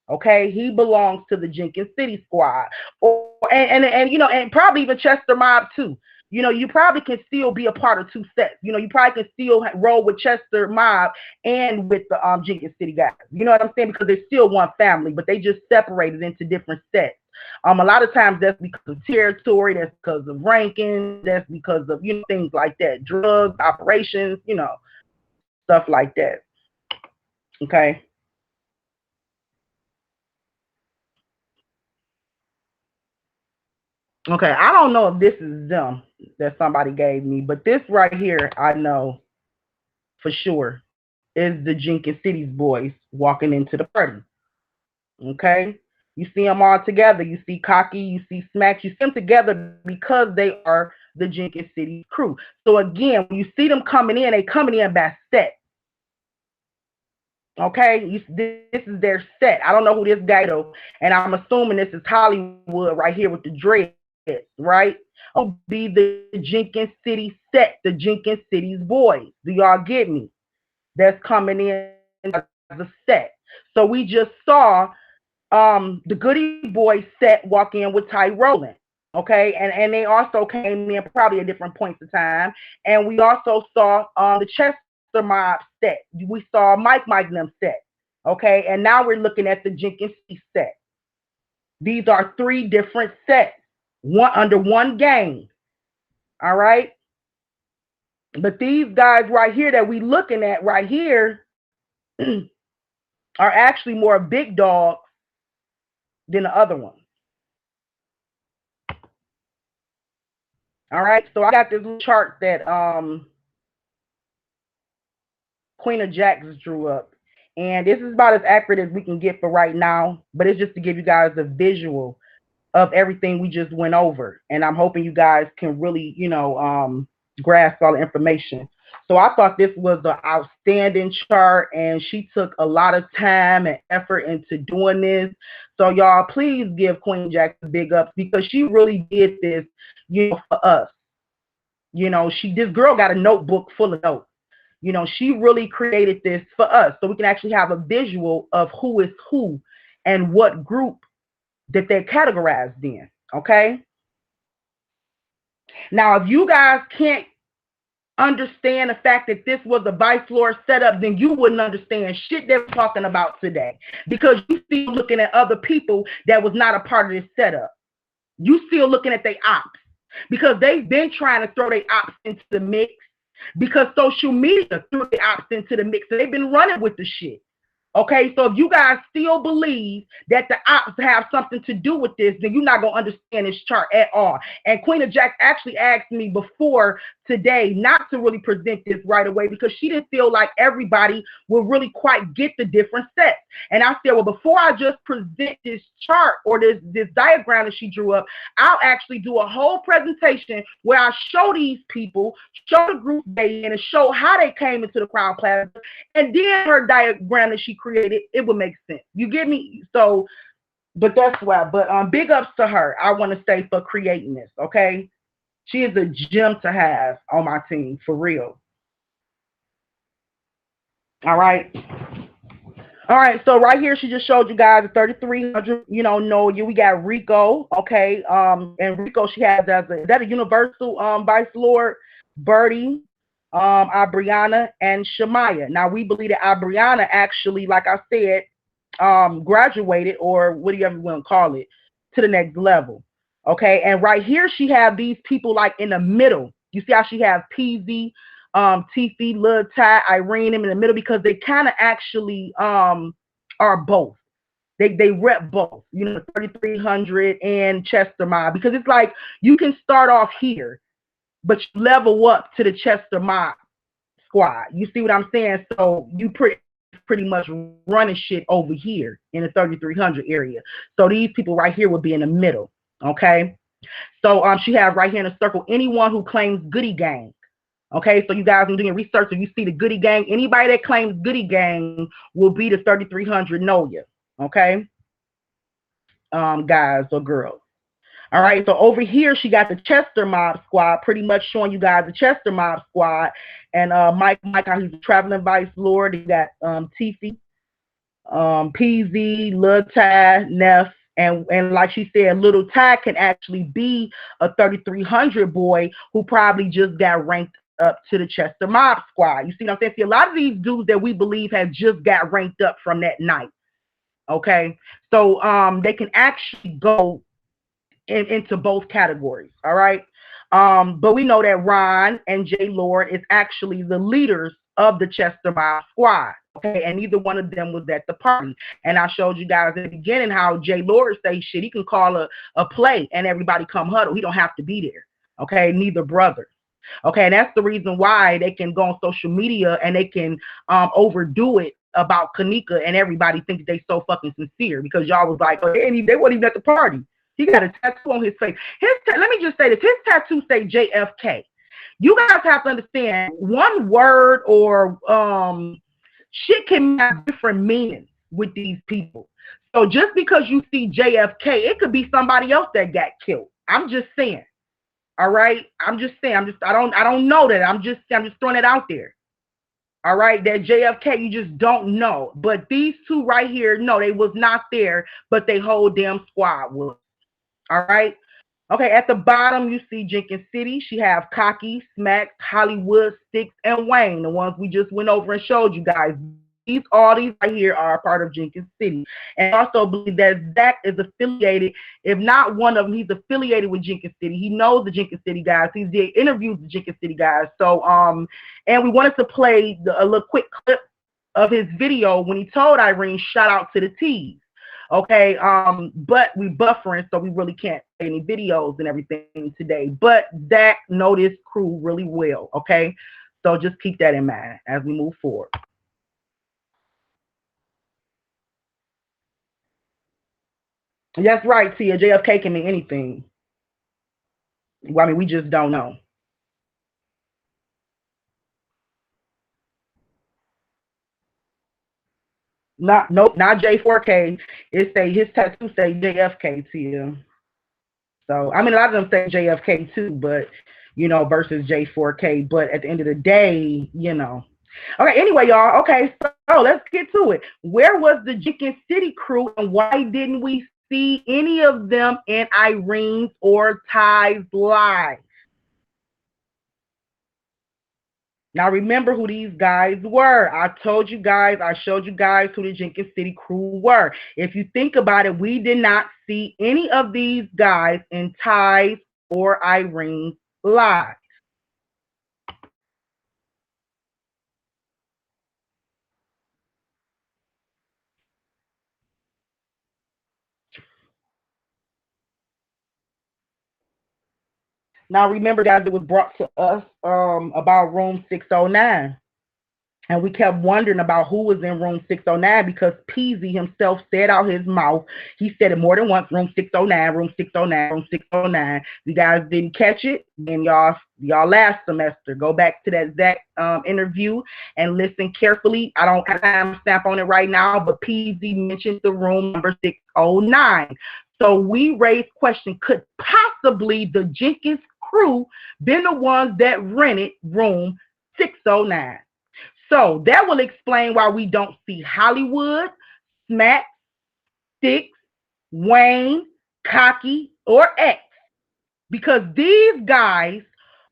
Okay, he belongs to the Jenkins City Squad, or and you know, and probably even Chester Mob too. You know, you probably can still be a part of two sets. You know, you probably can still roll with Chester Mob and with the Jenkins City guys. You know what I'm saying? Because they're still one family, but they just separated into different sets. A lot of times that's because of territory, that's because of rankings, that's because of, you know, things like that, drugs, operations, you know, stuff like that. Okay. Okay, I don't know if this is them that somebody gave me, but this right here, I know for sure is the Jenkins City's boys walking into the party. Okay, you see them all together. You see Cocky, you see Smacks, you see them together because they are the Jenkins City crew. So again, when you see them coming in, they coming in by set. Okay, this is their set. I don't know who this guy though, and I'm assuming this is Hollywood right here with the dreads, right? Oh, be the Jenkins City set, the Jenkins City's boys. Do y'all get me? That's coming in as a set. So we just saw the Goody Boys set walk in with Ty Rowland. Okay, and they also came in probably at different points of time. And we also saw the Chester Mob set. We saw Mike and them set. Okay, and now we're looking at the Jenkins City set. These are three different sets, one under one game. All right. But these guys right here that we looking at right here are actually more big dogs than the other ones. All right. So I got this chart that Queen of Jacks drew up. And this is about as accurate as we can get for right now, but it's just to give you guys a visual of everything we just went over. And I'm hoping you guys can really, you know, grasp all the information. So I thought this was an outstanding chart, and she took a lot of time and effort into doing this. So y'all, please give Queen Jack a big ups because she really did this, you know, for us. You know, this girl got a notebook full of notes. You know, she really created this for us so we can actually have a visual of who is who and what group that they're categorized in. Okay. Now, if you guys can't understand the fact that this was a vice lord setup, then you wouldn't understand shit they're talking about today because you still looking at other people that was not a part of this setup. You still looking at their ops because they've been trying to throw their ops into the mix because social media threw the ops into the mix. So they've been running with the shit. Okay, so if you guys still believe that the ops have something to do with this, then you're not going to understand this chart at all. And Queen of Jacks actually asked me before today not to really present this right away because she didn't feel like everybody will really quite get the different sets. And I said, well, before I just present this chart or this diagram that she drew up, I'll actually do a whole presentation where I show these people, show the group they in, and show how they came into the Crown Plaza. And then her diagram that she created, it would make sense. You get me? So, but that's why. But big ups to her, I want to say, for creating this. Okay, she is a gem to have on my team for real. All right. All right, so right here, she just showed you guys the 3,300, you know you. We got Rico, okay, and Rico, she has is that a universal vice lord, Birdie, Abriana, and Shamaya. Now, we believe that Abriana actually, like I said, graduated, or what do you ever want to call it, to the next level, okay? And right here, she have these people like in the middle. You see how she has PZ, Tiffy, Lil Ty, Irene in the middle because they kind of actually are both. They rep both, you know, 3,300 and Chester Mob because it's like you can start off here, but you level up to the Chester Mob squad. You see what I'm saying? So you pretty much running shit over here in the 3,300 area. So these people right here would be in the middle. Okay. So she has right here in a circle anyone who claims Goody Gang. Okay, so you guys are doing research, so you see the Goody Gang. Anybody that claims Goody Gang will be the 3300 know you. Okay, guys or girls. All right, so over here she got the Chester Mob Squad, pretty much showing you guys the Chester Mob Squad, and Mike, how he's a traveling vice lord. He got Tiffy, PZ, Lil Ty, Neff, and like she said, Little Ty can actually be a 3300 boy who probably just got ranked up to the Chester Mob Squad. You see what I'm saying? See, a lot of these dudes that we believe have just got ranked up from that night. Okay, so they can actually go into both categories. All right. But we know that Ron and Jay Lord is actually the leaders of the Chester Mob Squad. Okay, and neither one of them was at the party. And I showed you guys at the beginning how Jay Lord say shit. He can call a play and everybody come huddle. He don't have to be there. Okay, neither brother. Okay, and that's the reason why they can go on social media and they can overdo it about Kanika, and everybody thinks they so fucking sincere because y'all was like, oh, they weren't even at the party. He got a tattoo on his face. Let me just say this: his tattoo say JFK. You guys have to understand one word or shit can have different meanings with these people. So just because you see JFK, it could be somebody else that got killed. I'm just saying. All right. I'm just saying. I don't know that. I'm just throwing it out there. All right, that JFK, you just don't know. But these two right here, no, they was not there, but they whole damn squad was. All right. Okay, at the bottom, you see Jenkins City. She have Cocky, Smack, Hollywood, Sticks, and Wayne, the ones we just went over and showed you guys. All these right here are a part of Jenkins City. And also believe that Zach is affiliated, if not one of them, he's affiliated with Jenkins City. He knows the Jenkins City guys. He did interviews with Jenkins City guys. So, and we wanted to play a little quick clip of his video when he told Irene, shout out to the T's. Okay, but we buffering, so we really can't play any videos and everything today. But Zach know this crew really well, okay? So just keep that in mind as we move forward. That's right, Tia. JFK can mean anything. Well, I mean, we just don't know. Nope, not J4K. It say his tattoo say JFK, Tia. So I mean, a lot of them say JFK too, but versus J4K. But at the end of the day, Okay, anyway, y'all. Okay, so let's get to it. Where was the Jenkins City crew, and why didn't we see any of them in Irene's or Ty's live? Now remember who these guys were. I told you guys, I showed you guys who the Jenkins City crew were. If you think about it, we did not see any of these guys in Ty's or Irene's live. Now remember, guys, it was brought to us about room 609. And we kept wondering about who was in room 609 because Peasy himself said out his mouth, he said it more than once, room 609, room 609, room 609. You guys didn't catch it, then y'all last semester. Go back to that Zach interview and listen carefully. I don't have time stamp on it right now, but Peasy mentioned the room number 609. So we raised question, could possibly the Jenkins crew been the ones that rented room 609? So that will explain why we don't see Hollywood, Smack, Sticks, Wayne, Cocky, or X, because these guys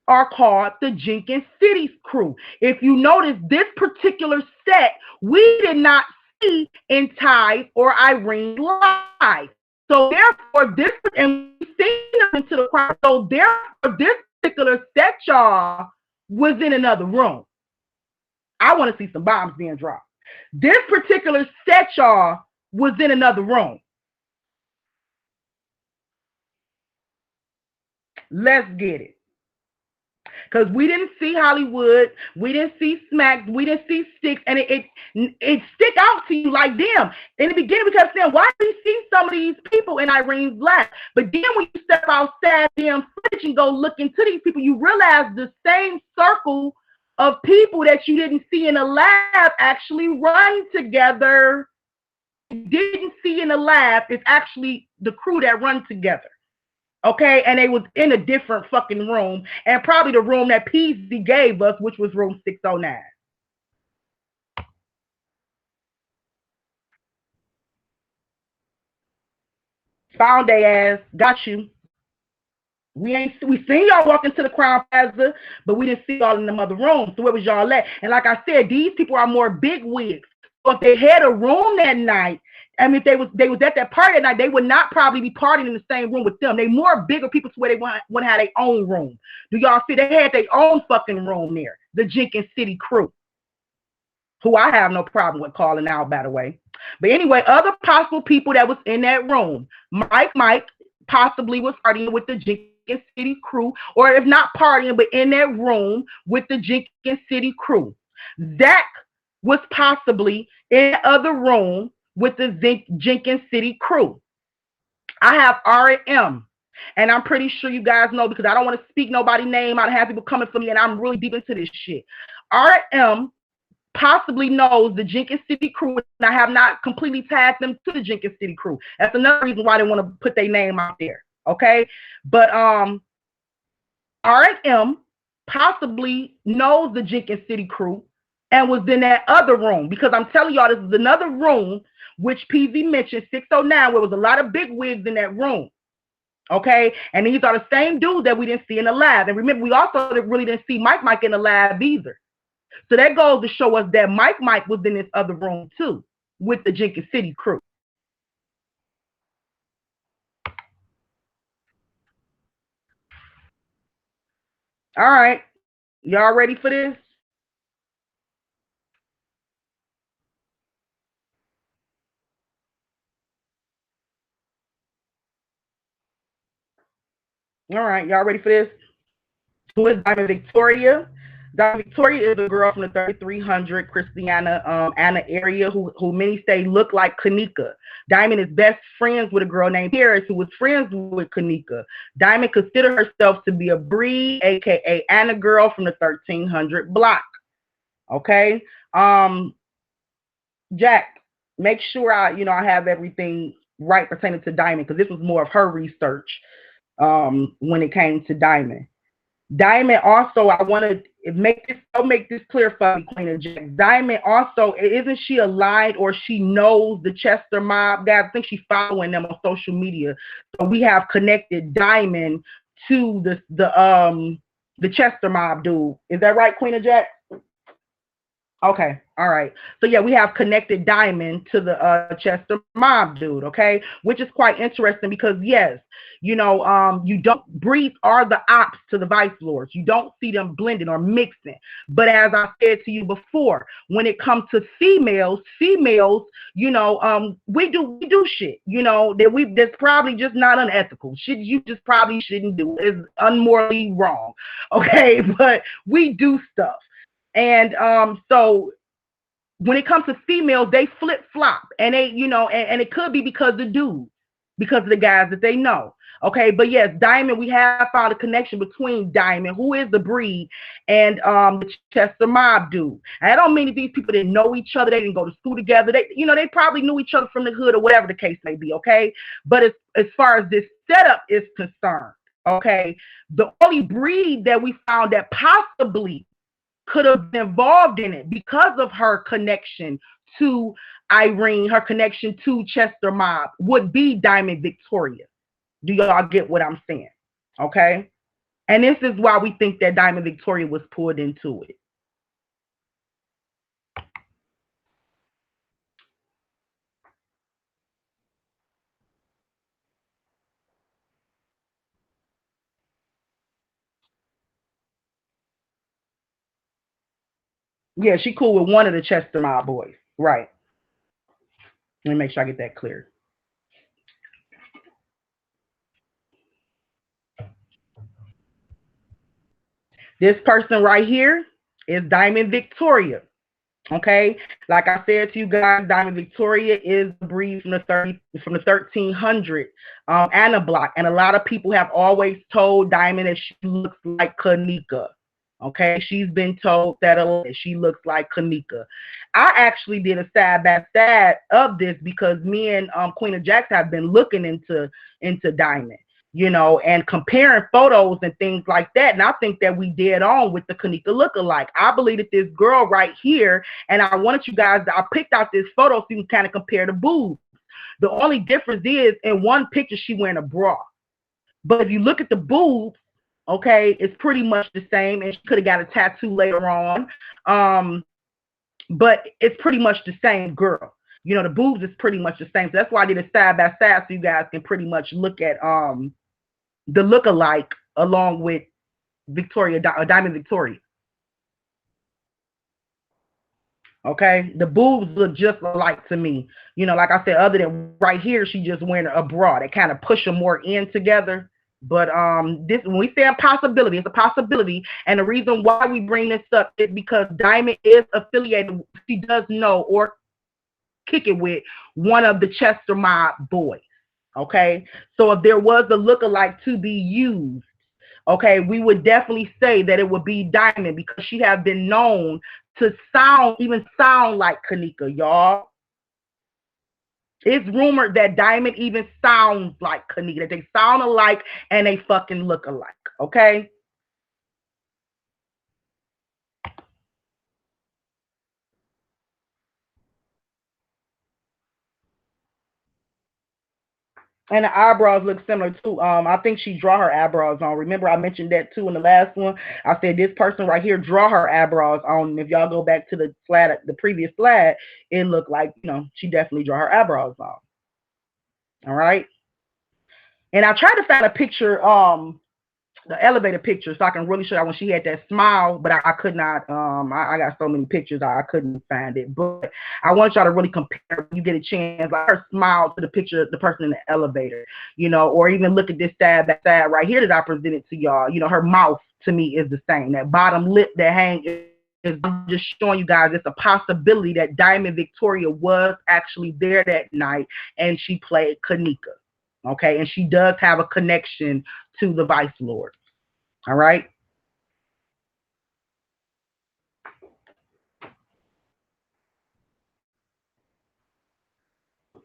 are called the Jenkins City's crew. If you notice, this particular set we did not see in Ty or Irene live. So therefore, this and we seen them into the crowd. So therefore, this particular set, y'all, was in another room. I want to see some bombs being dropped. This particular set, y'all, was in another room. Let's get it. because we didn't see Hollywood, we didn't see Smack, we didn't see Sticks, and it stick out to you like them. In the beginning, we kept saying, why do we see some of these people in Irene's lap? But then when you step outside damn footage and go look into these people, you realize the same circle of people that you didn't see in the lab actually run together. Didn't see in the lab is actually the crew that run together. Okay, and they was in a different fucking room, and probably the room that Peasy gave us, which was room 609. Found their ass, got you. We seen y'all walk into the Crown Plaza, but we didn't see y'all in them other rooms. So where was y'all at? And like I said, these people are more big wigs. So if they had a room that night, I mean, if they was at that party that night, they would not probably be partying in the same room with them. They more bigger people to where they want to have their own room. Do y'all see? They had their own fucking room there. The Jenkins City crew, who I have no problem with calling out, by the way. But anyway, other possible people that was in that room, Mike possibly was partying with the Jenkins City crew, or if not partying, but in that room with the Jenkins City crew. Zach was possibly in the other room with the Jenkins City crew. I have R&M. And I'm pretty sure you guys know, because I don't want to speak nobody's name. I don't have people coming for me, and I'm really deep into this shit. R&M possibly knows the Jenkins City crew, and I have not completely tagged them to the Jenkins City crew. That's another reason why they want to put their name out there. Okay. But R&M possibly knows the Jenkins City crew and was in that other room, because I'm telling y'all, this is another room which PZ mentioned, 609, where there was a lot of big wigs in that room. Okay, and these are the same dudes that we didn't see in the lab. And remember, we also really didn't see Mike in the lab either. So that goes to show us that Mike was in this other room too with the Jenkins City crew. All right, y'all ready for this? All right, y'all ready for this? Who is Diamond Victoria? Diamond Victoria is a girl from the 3300 Christiana Anna area who many say look like Kanika. Diamond is best friends with a girl named Paris who was friends with Kanika. Diamond considered herself to be a breed, aka Anna girl from the 1300 block. Okay, Jack, make sure I have everything right pertaining to Diamond, because this was more of her research when it came to Diamond. Diamond also, I want to make this clear for me, Queen of Jack. Diamond also, isn't she aligned, or she knows the Chester mob guys? I think she's following them on social media. So we have connected Diamond to the Chester mob dude. Is that right, Queen of Jack? Okay, all right. So yeah, we have connected Diamond to the Chester mob dude. Okay, which is quite interesting, because yes, you don't breathe are the ops to the vice lords. You don't see them blending or mixing. But as I said to you before, when it comes to females, we do shit. That's probably just not unethical. Shit you just probably shouldn't do. It's unmorally wrong. Okay, but we do stuff. And so when it comes to females, they flip flop, and and it could be because the dudes, because of the guys that they know. Okay, but yes, Diamond, we have found a connection between Diamond, who is the breed, and the Chester mob dude. And I don't mean that these people didn't know each other, they didn't go to school together. They probably knew each other from the hood or whatever the case may be. Okay, but as far as this setup is concerned, okay, the only breed that we found that possibly could have been involved in it because of her connection to Irene, her connection to Chester Mob, would be Diamond Victoria. Do y'all get what I'm saying? Okay. And this is why we think that Diamond Victoria was pulled into it. Yeah, she cool with one of the Chester Mob boys. Right. Let me make sure I get that clear. This person right here is Diamond Victoria. Okay, like I said to you guys, Diamond Victoria is a breed from the 1300 Anna block, and a lot of people have always told Diamond that she looks like Kanika. Okay, she's been told that a lot, she looks like Kanika. I actually did a side by side of this because me and Queen of Jacks have been looking into Diamond, and comparing photos and things like that. And I think that we did on with the Kanika lookalike. I believe that this girl right here, and I wanted you guys, I picked out this photo so you can kind of compare the boobs. The only difference is in one picture she wearing a bra. But if you look at the boobs, okay, it's pretty much the same. And she could have got a tattoo later on. But it's pretty much the same girl. The boobs is pretty much the same. So that's why I did a side by side so you guys can pretty much look at the look-alike along with Victoria, Diamond Victoria. Okay, the boobs look just alike to me. Like I said, other than right here, she just wearing a bra that kind of push them more in together. But this, when we say a possibility, it's a possibility, and the reason why we bring this up is because Diamond is affiliated. She does know or kick it with one of the Chester Mob boys. Okay, so if there was a look-alike to be used, okay, we would definitely say that it would be Diamond because she has been known to even sound like Kanika, y'all. It's rumored that Diamond even sounds like Kanika, that they sound alike and they fucking look alike, okay? And the eyebrows look similar too. I think she draw her eyebrows on. Remember, I mentioned that too in the last one. I said this person right here draw her eyebrows on. And if y'all go back to the slide, the previous slide, it looked like she definitely draw her eyebrows on. All right. And I tried to find a picture, the elevator picture, so I can really show you when she had that smile, but I could not. I got so many pictures, I couldn't find it. But I want y'all to really compare when you get a chance, like her smile to the picture of the person in the elevator, or even look at this side by side right here that I presented to y'all. Her mouth to me is the same. That bottom lip that hangs is just showing you guys it's a possibility that Diamond Victoria was actually there that night and she played Kanika. Okay, and she does have a connection to the Vice Lord. All right.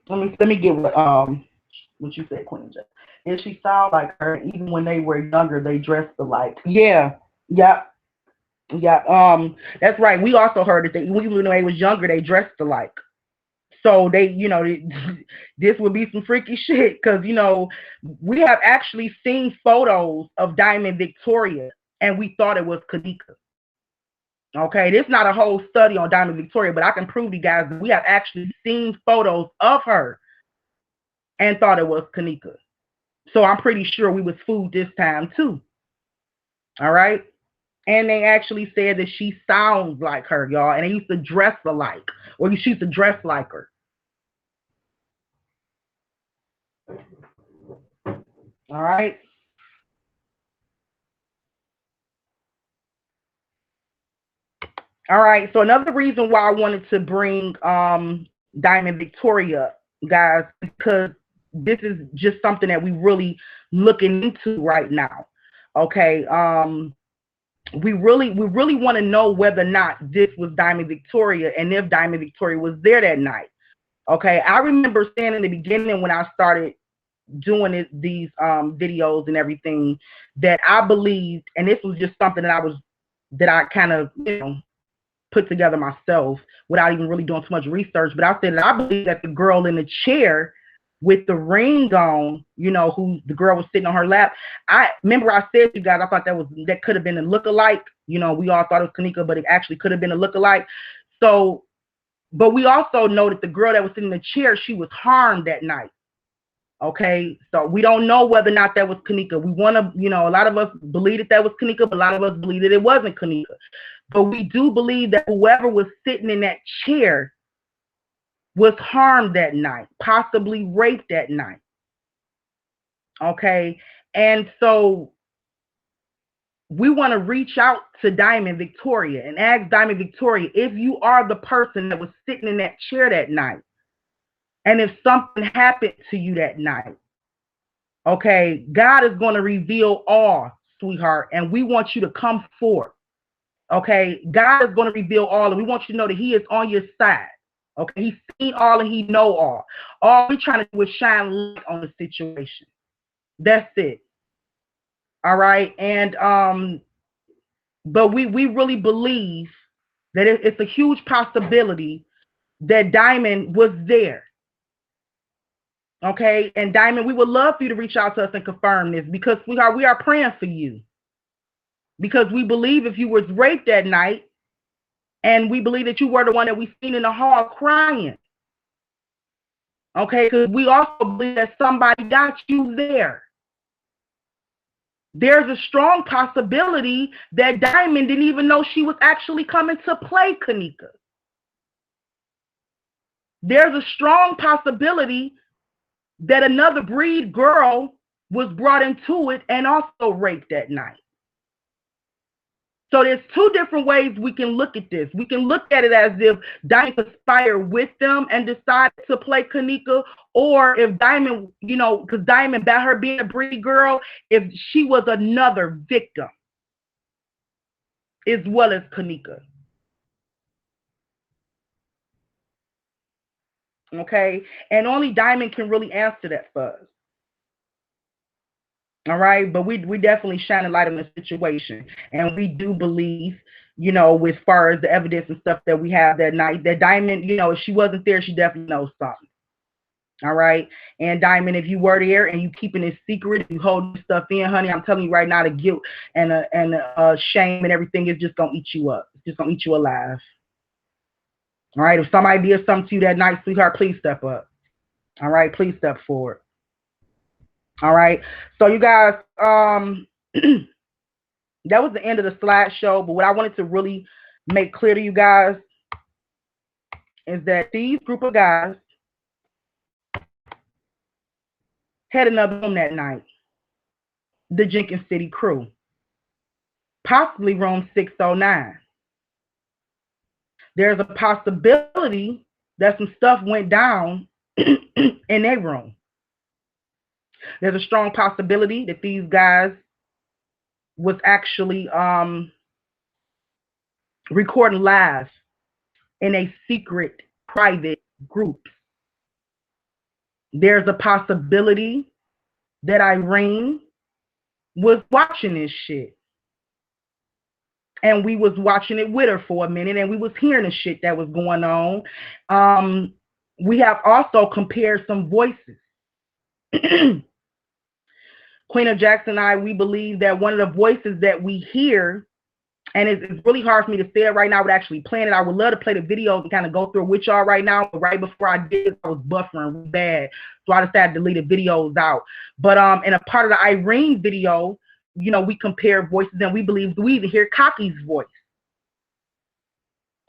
Let me get what you said, Queen J. And she sound like her. Even when they were younger, they dressed alike. Yeah. Yeah. Yeah. That's right. We also heard that even when they was younger, they dressed alike. So they, this would be some freaky shit because we have actually seen photos of Diamond Victoria, and we thought it was Kanika. Okay, this is not a whole study on Diamond Victoria, but I can prove to you guys that we have actually seen photos of her and thought it was Kanika. So I'm pretty sure we was fooled this time too. All right. And they actually said that she sounds like her, y'all. And they used to dress alike, or she used to dress like her. All right. All right. So another reason why I wanted to bring Diamond Victoria, guys, because this is just something that we really looking into right now. Okay. We really want to know whether or not this was Diamond Victoria and if Diamond Victoria was there that night. Okay. I remember saying in the beginning when I started doing these videos and everything that I believed, and this was just something that I kind of put together myself without even really doing too much research. But I said I believe that the girl in the chair with the ring on, who the girl was sitting on her lap. I remember I said to you guys, I thought that could have been a look-alike. We all thought it was Kanika, but it actually could have been a look-alike. So, but we also know that the girl that was sitting in the chair, she was harmed that night. Okay, so we don't know whether or not that was Kanika. We want to, a lot of us believe that was Kanika, but a lot of us believe that it wasn't Kanika. But we do believe that whoever was sitting in that chair was harmed that night, possibly raped that night. Okay, and so we want to reach out to Diamond Victoria and ask Diamond Victoria if you are the person that was sitting in that chair that night. And if something happened to you that night, okay, God is going to reveal all, sweetheart, and we want you to come forth. Okay, God is going to reveal all, and we want you to know that He is on your side. Okay, He's seen all and He know all. All we're trying to do is shine light on the situation. That's it. All right, and but we really believe that it's a huge possibility that Diamond was there. Okay, and Diamond, we would love for you to reach out to us and confirm this, because we are praying for you, because we believe if you was raped that night, and we believe that you were the one that we seen in the hall crying. Okay, because we also believe that somebody got you there. There's a strong possibility that Diamond didn't even know she was actually coming to play Kanika. There's a strong possibility that another breed girl was brought into it and also raped that night. So there's two different ways we can look at this. We can look at it as if Diamond conspired with them and decided to play Kanika, or if Diamond, because Diamond, by her being a breed girl, if she was another victim as well as Kanika. Okay? And only Diamond can really answer that for us. All right, but we definitely shine a light on the situation, and we do believe, as far as the evidence and stuff that we have that night, that Diamond, if she wasn't there, she definitely knows something. All right, and Diamond, if you were there and you keeping it secret, you hold stuff in, honey, I'm telling you right now, the guilt and shame and everything is just gonna eat you up. It's just gonna eat you alive. All right, if somebody did something to you that night, sweetheart, please step up. All right, please step forward. All right, so you guys, that was the end of the slideshow. But what I wanted to really make clear to you guys is that these group of guys had another room that night. The Jenkins City crew, possibly room 609. There's a possibility that some stuff went down in their room. There's a strong possibility that these guys was actually recording live in a secret, private group. There's a possibility that Irene was watching this shit. And we was watching it with her for a minute, and we was hearing the shit that was going on. We have also compared some voices. Queen of Jackson and I, we believe that one of the voices that we hear, and it's really hard for me to say it right now, but actually playing it, I would love to play the video and kind of go through it with y'all right now. But right before I did, I was buffering bad, so I decided to delete the videos out. But in a part of the Irene video, we compare voices, and we believe we even hear Cocky's voice.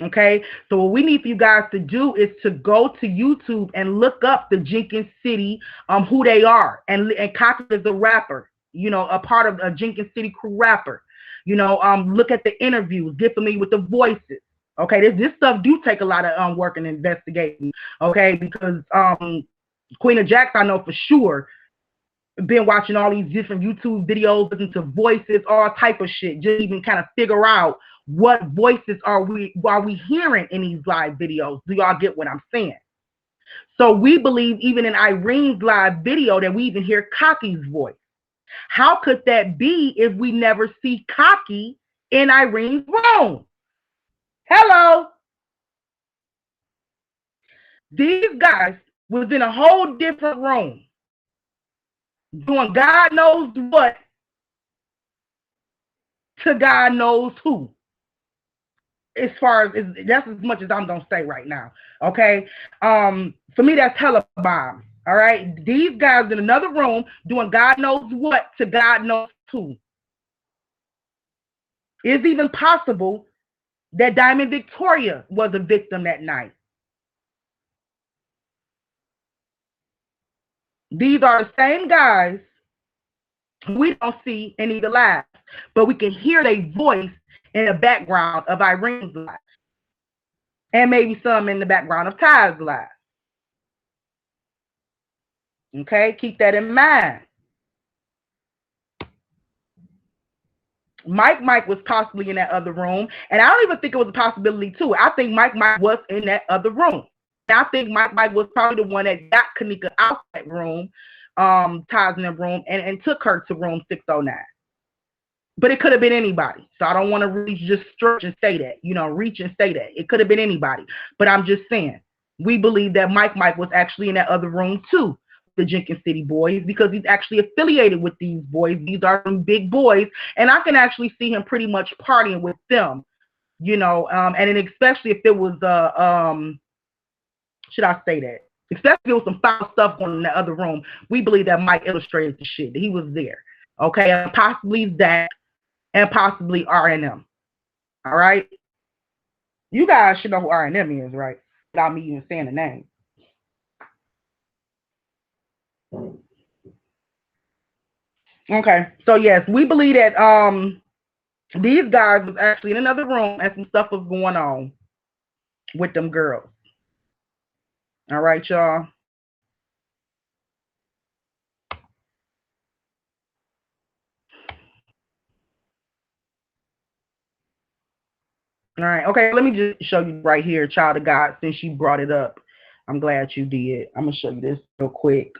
Okay, so what we need for you guys to do is to go to YouTube and look up the Jenkins City, who they are, and Cocky is a rapper, a part of a Jenkins City crew rapper. Look at the interviews, get familiar with the voices. Okay, this stuff do take a lot of work and investigating. Okay, because Queen of Jax, I know for sure, been watching all these different YouTube videos, listening to voices, all type of shit, just even kind of figure out what voices are we hearing in these live videos. Do y'all get what I'm saying? So we believe even in Irene's live video that we even hear Cocky's voice. How could that be if we never see Cocky in Irene's room? Hello. These guys was in a whole different room doing God knows what to God knows who. As far as that's as much as I'm gonna say right now. Okay. For me, that's hella bomb. All right. These guys in another room doing God knows what to God knows who. It's even possible that Diamond Victoria was a victim that night. These are the same guys we don't see in either live. but we can hear their voice in the background of Irene's life, and maybe some in the background of Ty's life. Okay, keep that in mind. Mike was possibly in that other room, and I don't even think it was a possibility too. I think Mike was in that other room. And I think Mike was probably the one that got Kanika out that room, Ty's in the room, and took her to room 609. But it could have been anybody. So I don't want to really just stretch and say that, reach and say that. It could have been anybody. But I'm just saying, we believe that Mike was actually in that other room too, the Jenkins City boys, because he's actually affiliated with these boys. These are some big boys. And I can actually see him pretty much partying with them, and then especially if it was, should I say that? Especially if it was some foul stuff going on in the other room. We believe that Mike illustrated the shit, that he was there. Okay, and possibly that, and possibly R&M. All right? You guys should know who R&M is, right? Without me even saying the name. Okay. So yes, we believe that these guys was actually in another room and some stuff was going on with them girls. All right, y'all. All right. Okay, let me just show you right here, child of God, since you brought it up. I'm glad you did. I'm gonna show you this real quick.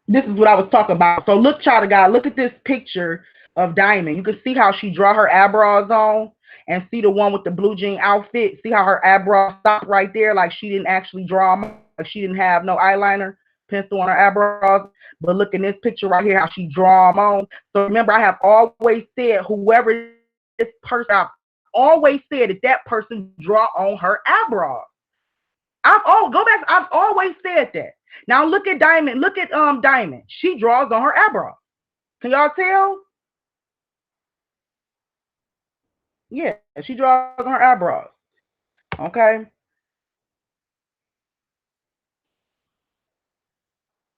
This is what I was talking about. So look, child of God, look at this picture of Diamond. You can see how she draw her eyebrows on, and see the one with the blue jean outfit. See how her eyebrows stop right there, like she didn't actually draw them, like she didn't have no eyeliner pencil on her eyebrows. But look in this picture right here, how she draw them on. So remember, I have always said, whoever this person, I've always said that person draw on her eyebrows. I've always said that. Now look at Diamond. Look at Diamond. She draws on her eyebrow. Can y'all tell? Yeah, she draws on her eyebrows. Okay.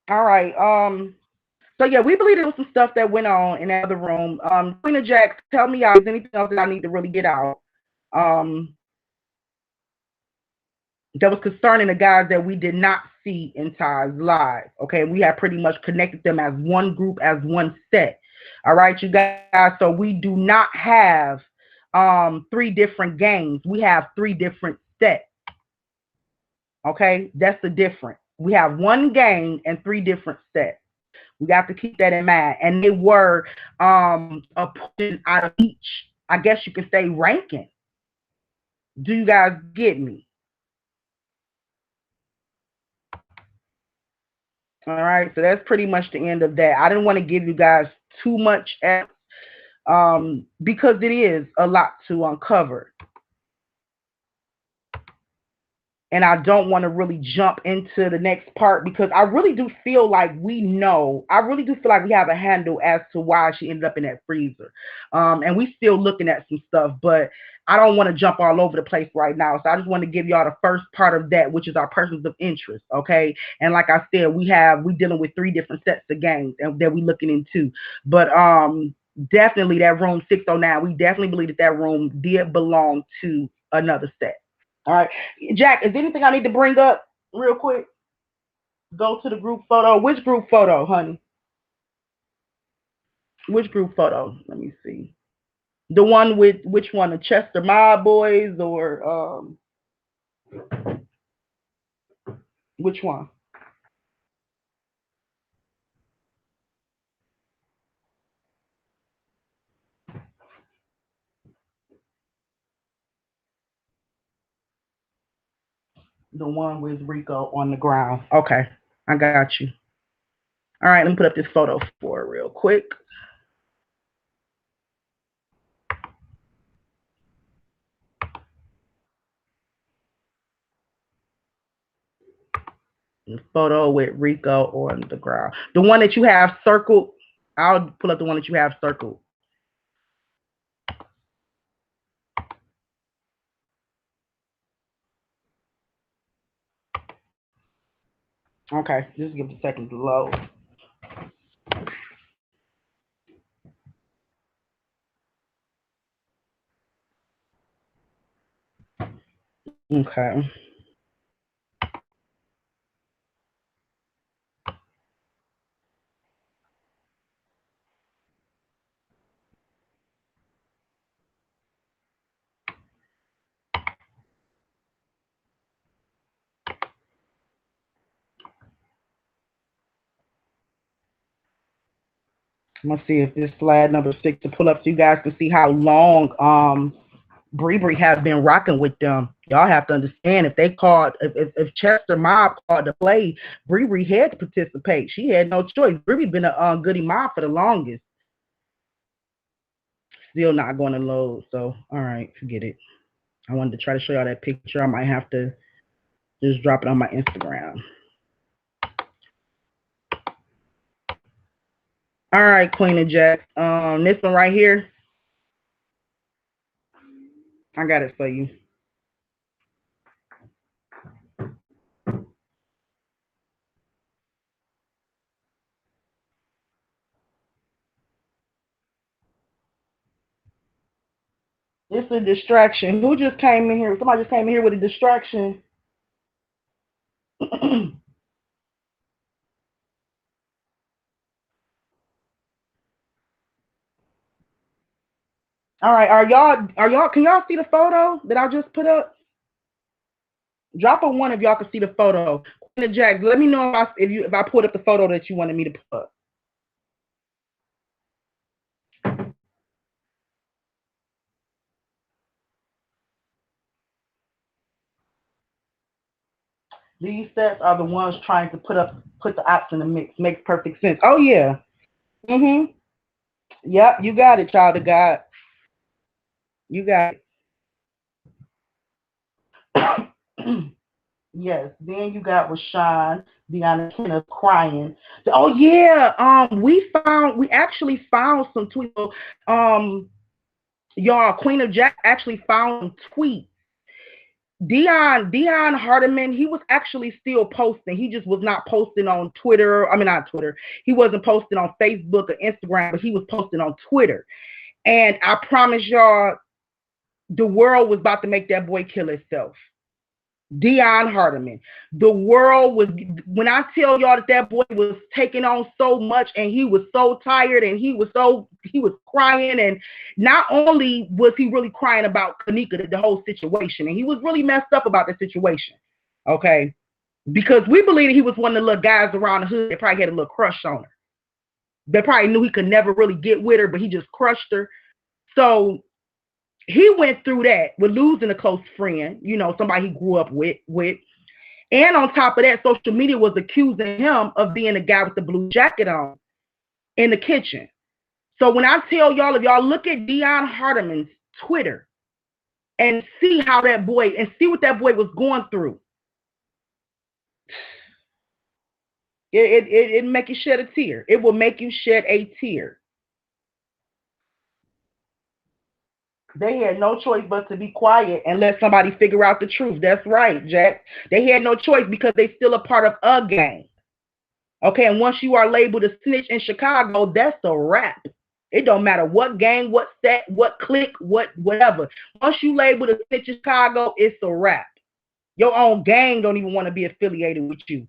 All right. So yeah, we believe there was some stuff that went on in that other room. Queen of Jacks, tell me out. Is anything else that I need to really get out? Um, that was concerning the guys that we did not see in Ty's live. Okay, we have pretty much connected them as one group, as one set. All right, you guys. So we do not have three different gangs. We have three different sets. Okay, that's the difference. We have one gang and three different sets. We got to keep that in mind. And they were a portion out of each, I guess you could say, ranking. Do you guys get me? All right, so that's pretty much the end of that. I didn't want to give you guys too much because it is a lot to uncover. And I don't want to really jump into the next part because I really do feel like we know. I really do feel like we have a handle as to why she ended up in that freezer. And we still looking at some stuff, but I don't want to jump all over the place right now. So I just want to give y'all the first part of that, which is our persons of interest. Okay. And like I said, we dealing with three different sets of games and that we looking into. But definitely that room 609, we definitely believe that room did belong to another set. All right. Jack, is there anything I need to bring up real quick? Go to the group photo. Which group photo, honey? Which group photo? Let me see. The one with which one? The Chester Mob Boys or which one? The one with Rico on the ground. Okay. I got you. All right, let me put up this photo for it real quick. The photo with Rico on the ground. The one that you have circled. I'll pull up the one that you have circled. Okay, just give it a second to load. Okay. I'm gonna see if this slide number six to pull up so you guys can see how long Bree have been rocking with them. Y'all have to understand if they called if Chester Mob called to play, Bree had to participate. She had no choice. Bree been a goody mob for the longest. Still not going to load. So all right, forget it. I wanted to try to show y'all that picture. I might have to just drop it on my Instagram. All right, Queen and Jack. This one right here, I got it for you. It's a distraction. Who just came in here? Somebody just came in here with a distraction. All right, are y'all? Can y'all see the photo that I just put up? Drop a one if y'all can see the photo. Queen and Jack, let me know if I put up the photo that you wanted me to put up. These sets are the ones trying to put the ops in the mix. Makes perfect sense. Oh yeah. Mhm. Yep. You got it, child of God. You got it. Yes. Then you got Rashawn, Deanna Kenneth crying. Oh yeah. We actually found some tweets. Um, y'all, Queen of Jack actually found some tweets. Dion Hardiman, he was actually still posting. He just was not posting on Twitter. I mean, not Twitter. He wasn't posting on Facebook or Instagram, but he was posting on Twitter. And I promise y'all, the world was about to make that boy kill himself. Dion Hardiman. The world was, when I tell y'all that boy was taking on so much and he was so tired and he was crying. And not only was he really crying about Kanika, the whole situation, and he was really messed up about the situation. Okay. Because we believe he was one of the little guys around the hood that probably had a little crush on her. They probably knew he could never really get with her, but he just crushed her. So he went through that with losing a close friend, somebody he grew up with. And on top of that, social media was accusing him of being the guy with the blue jacket on in the kitchen. So when I tell y'all, if y'all look at Dion Hardiman's Twitter and see how that boy and see what that boy was going through, it make you shed a tear. It will make you shed a tear. They had no choice but to be quiet and let somebody figure out the truth. That's right, Jack. They had no choice because they still a part of a gang. Okay, and once you are labeled a snitch in Chicago, that's a wrap. It don't matter what gang, what set, what clique, whatever. Once you labeled a snitch in Chicago, it's a wrap. Your own gang don't even want to be affiliated with you.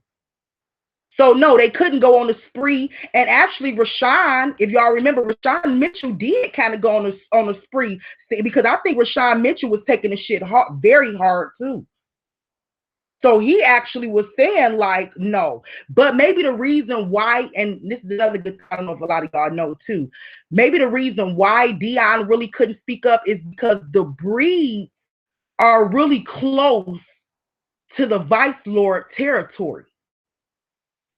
So no, they couldn't go on a spree. And actually, Rashawn, if y'all remember, Rashawn Mitchell did kind of go on a spree because I think Rashawn Mitchell was taking the shit hard, very hard too. So he actually was saying like no, but maybe the reason why, and this is another good, I don't know if a lot of y'all know too. Maybe the reason why Dion really couldn't speak up is because the breeds are really close to the Vice Lord territory.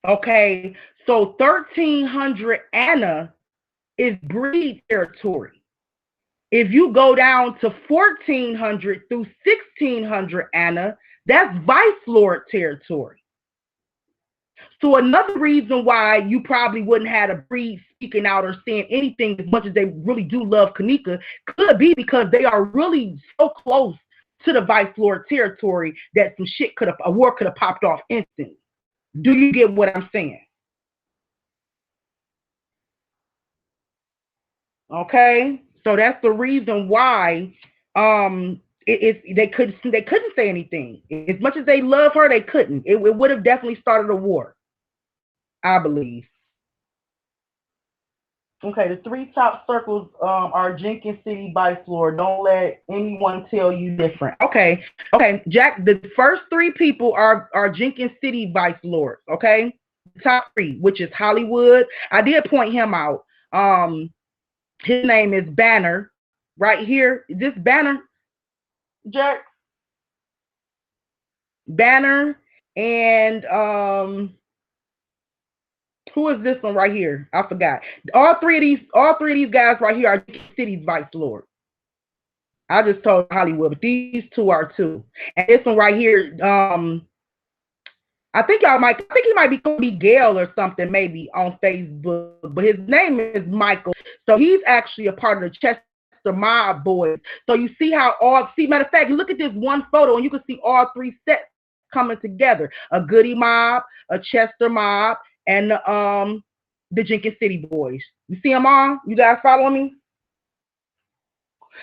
Okay, so 1300 Anna is breed territory. If you go down to 1400 through 1600 Anna, that's Vice Lord territory. So another reason why you probably wouldn't have a breed speaking out or saying anything as much as they really do love Kanika could be because they are really so close to the Vice Lord territory that some shit a war could have popped off instantly. Do you get what I'm saying? Okay, so that's the reason why they couldn't say anything. As much as they love her, they couldn't. It would have definitely started a war, I believe. Okay, the three top circles are Jenkins City Vice Lord. Don't let anyone tell you different. Okay, okay, Jack. The first three people are Jenkins City Vice Lords. Okay, top three, which is Hollywood. I did point him out. His name is Banner. Right here, this Banner, Jack Banner, and who is this one right here? I forgot. All three of these guys right here are City's Vice Lord. I just told Hollywood, but these two are too. And this one right here, I think he might be Miguel or something maybe on Facebook, but his name is Michael. So he's actually a part of the Chester Mob Boys. So you see how matter of fact, look at this one photo and you can see all three sets coming together: a Goody Mob, a Chester Mob, and the Jenkins City Boys. You see them all? You guys follow me?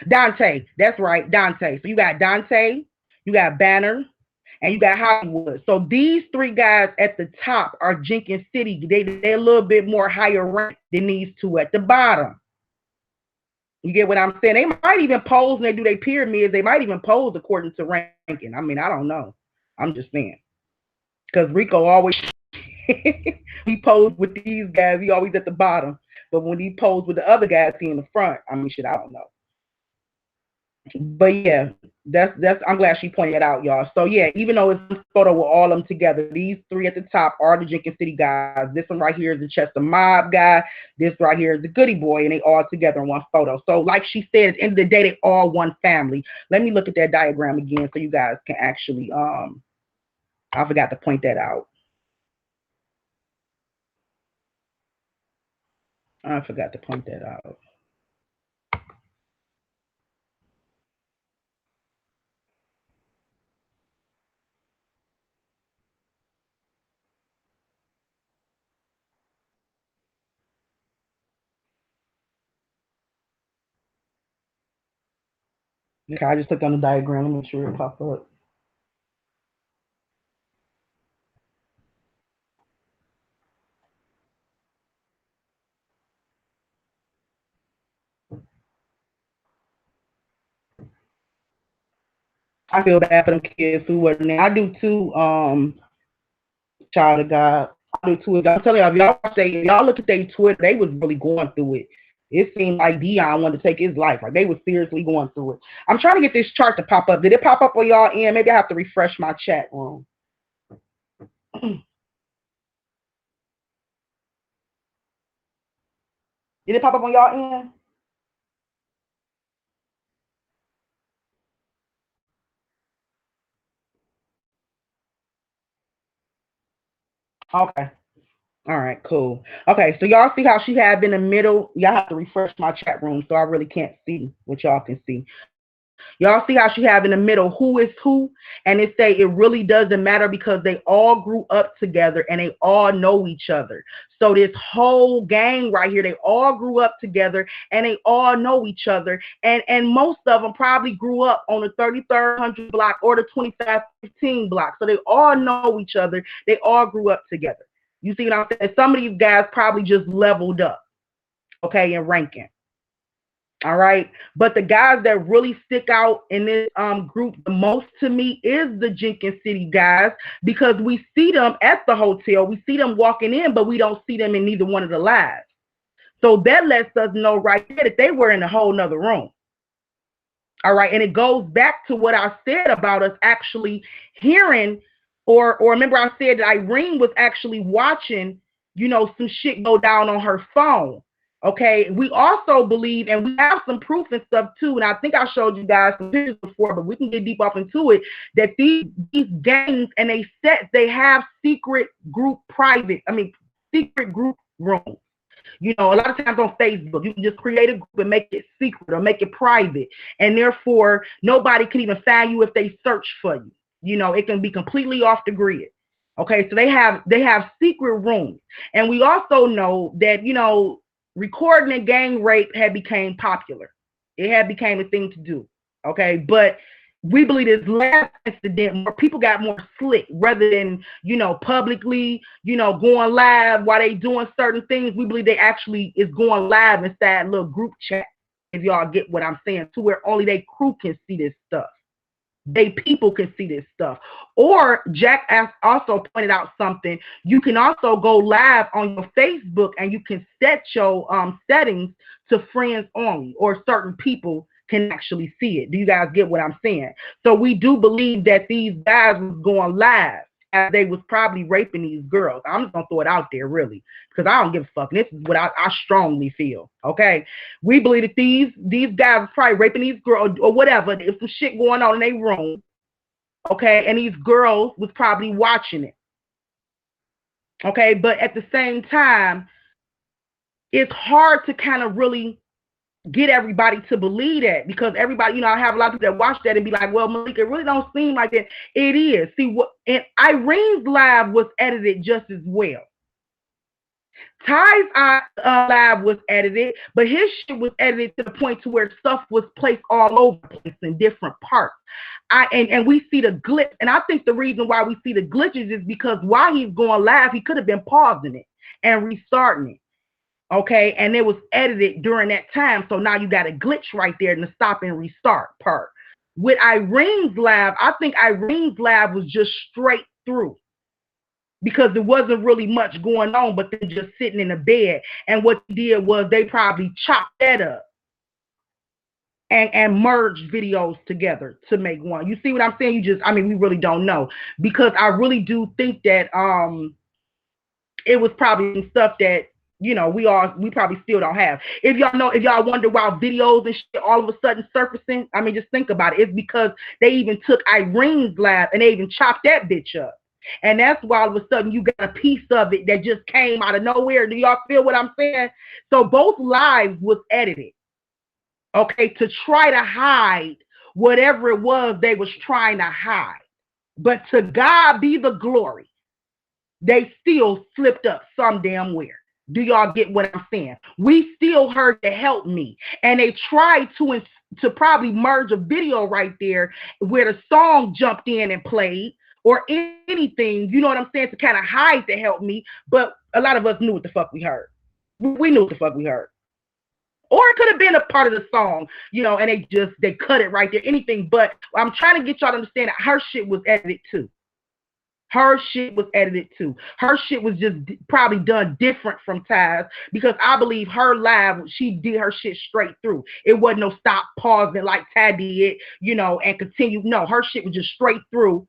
Dante, that's right, Dante. So you got Dante, you got Banner, and you got Hollywood. So these three guys at the top are Jenkins City. They're a little bit more higher ranked than these two at the bottom. You get what I'm saying? They might even pose when they do their pyramids. They might even pose according to ranking. I mean, I don't know. I'm just saying. Because Rico always he posed with these guys, he always at the bottom. But when he posed with the other guys, he in the front. I mean, shit, I don't know. But yeah, that's I'm glad she pointed it out, y'all. So yeah, even though it's a photo with all of them together, these three at the top are the Jenkins City guys. This one right here is the Chester Mob guy. This right here is the Goody Boy, and they all together in one photo. So like she said, at the end of the day, they all one family. Let me look at that diagram again so you guys can actually I forgot to point that out. I forgot to point that out. Okay, I just clicked on the diagram. Let me make sure it pops up. I feel bad for them kids who were there. I do too, child of God. I do too. I'm telling y'all, if y'all look at their Twitter, they was really going through it. It seemed like Dion wanted to take his life. Like they was seriously going through it. I'm trying to get this chart to pop up. Did it pop up on y'all end? Maybe I have to refresh my chat room. Did it pop up on y'all end? Okay. All right, cool. Okay, so y'all see how she had in the middle? Y'all have to refresh my chat room so I really can't see what y'all can see. Y'all see how she have in the middle who is who? And it say it really doesn't matter because they all grew up together and they all know each other. So this whole gang right here, they all grew up together and they all know each other. And most of them probably grew up on the 3300 block or the 2515 block. So they all know each other. They all grew up together. You see what I'm saying? Some of these guys probably just leveled up, okay, in ranking. All right. But the guys that really stick out in this group the most to me is the Jenkins City guys because we see them at the hotel. We see them walking in, but we don't see them in neither one of the lives. So that lets us know right there that they were in a whole nother room. All right. And it goes back to what I said about us actually hearing, or remember I said that Irene was actually watching, some shit go down on her phone. Okay. We also believe, and we have some proof and stuff too. And I think I showed you guys some pictures before, but we can get deep up into it, that these gangs and they have secret group rooms. A lot of times on Facebook, you can just create a group and make it secret or make it private. And therefore, nobody can even find you if they search for you. It can be completely off the grid. Okay, so they have secret rooms, and we also know that recording a gang rape had became popular. It had became a thing to do. Okay, but we believe this last incident, more people got more slick rather than publicly going live while they doing certain things. We believe they actually is going live inside little group chat. If y'all get what I'm saying, to where only they crew can see this stuff, they people can see this stuff. Or Jack also pointed out something. You can also go live on your Facebook and you can set your settings to friends only, or certain people can actually see it. Do you guys get what I'm saying? So we do believe that these guys was going live as they was probably raping these girls. I'm just gonna throw it out there, really, because I don't give a fuck. This is what I strongly feel. Okay, we believe that these guys are probably raping these girls or whatever. There's some shit going on in their room. Okay, and these girls was probably watching it. Okay, but at the same time, it's hard to kind of really get everybody to believe that, because everybody, I have a lot of people that watch that and be like, well, Malika, it really don't seem like that. It is. See, what, and Irene's live was edited just as well. Ty's live was edited, but his shit was edited to the point to where stuff was placed all over the place in different parts. And we see the glitch, and I think the reason why we see the glitches is because while he's going live, he could have been pausing it and restarting it. Okay, and it was edited during that time, so now you got a glitch right there in the stop and restart part. With Irene's live, I think Irene's live was just straight through, because there wasn't really much going on but then just sitting in the bed. And what they did was they probably chopped that up and merged videos together to make one. You see what I'm saying? We really don't know, because I really do think that it was probably stuff that we probably still don't have. If y'all wonder why videos and shit all of a sudden surfacing, just think about it. It's because they even took Irene's live and they even chopped that bitch up. And that's why all of a sudden you got a piece of it that just came out of nowhere. Do y'all feel what I'm saying? So both lives was edited, okay, to try to hide whatever it was they was trying to hide. But to God be the glory, they still slipped up some damn where. Do y'all get what I'm saying? We still heard to help me. And they tried to probably merge a video right there where the song jumped in and played, or anything, you know what I'm saying, to kind of hide to help me. But a lot of us knew what the fuck we heard. We knew what the fuck we heard. Or it could have been a part of the song, and they cut it right there. Anything, but I'm trying to get y'all to understand that her shit was edited too. Her shit was edited too. Her shit was just probably done different from Ty's, because I believe her live, she did her shit straight through. It wasn't no stop, pausing like Ty did, and continue. No, her shit was just straight through,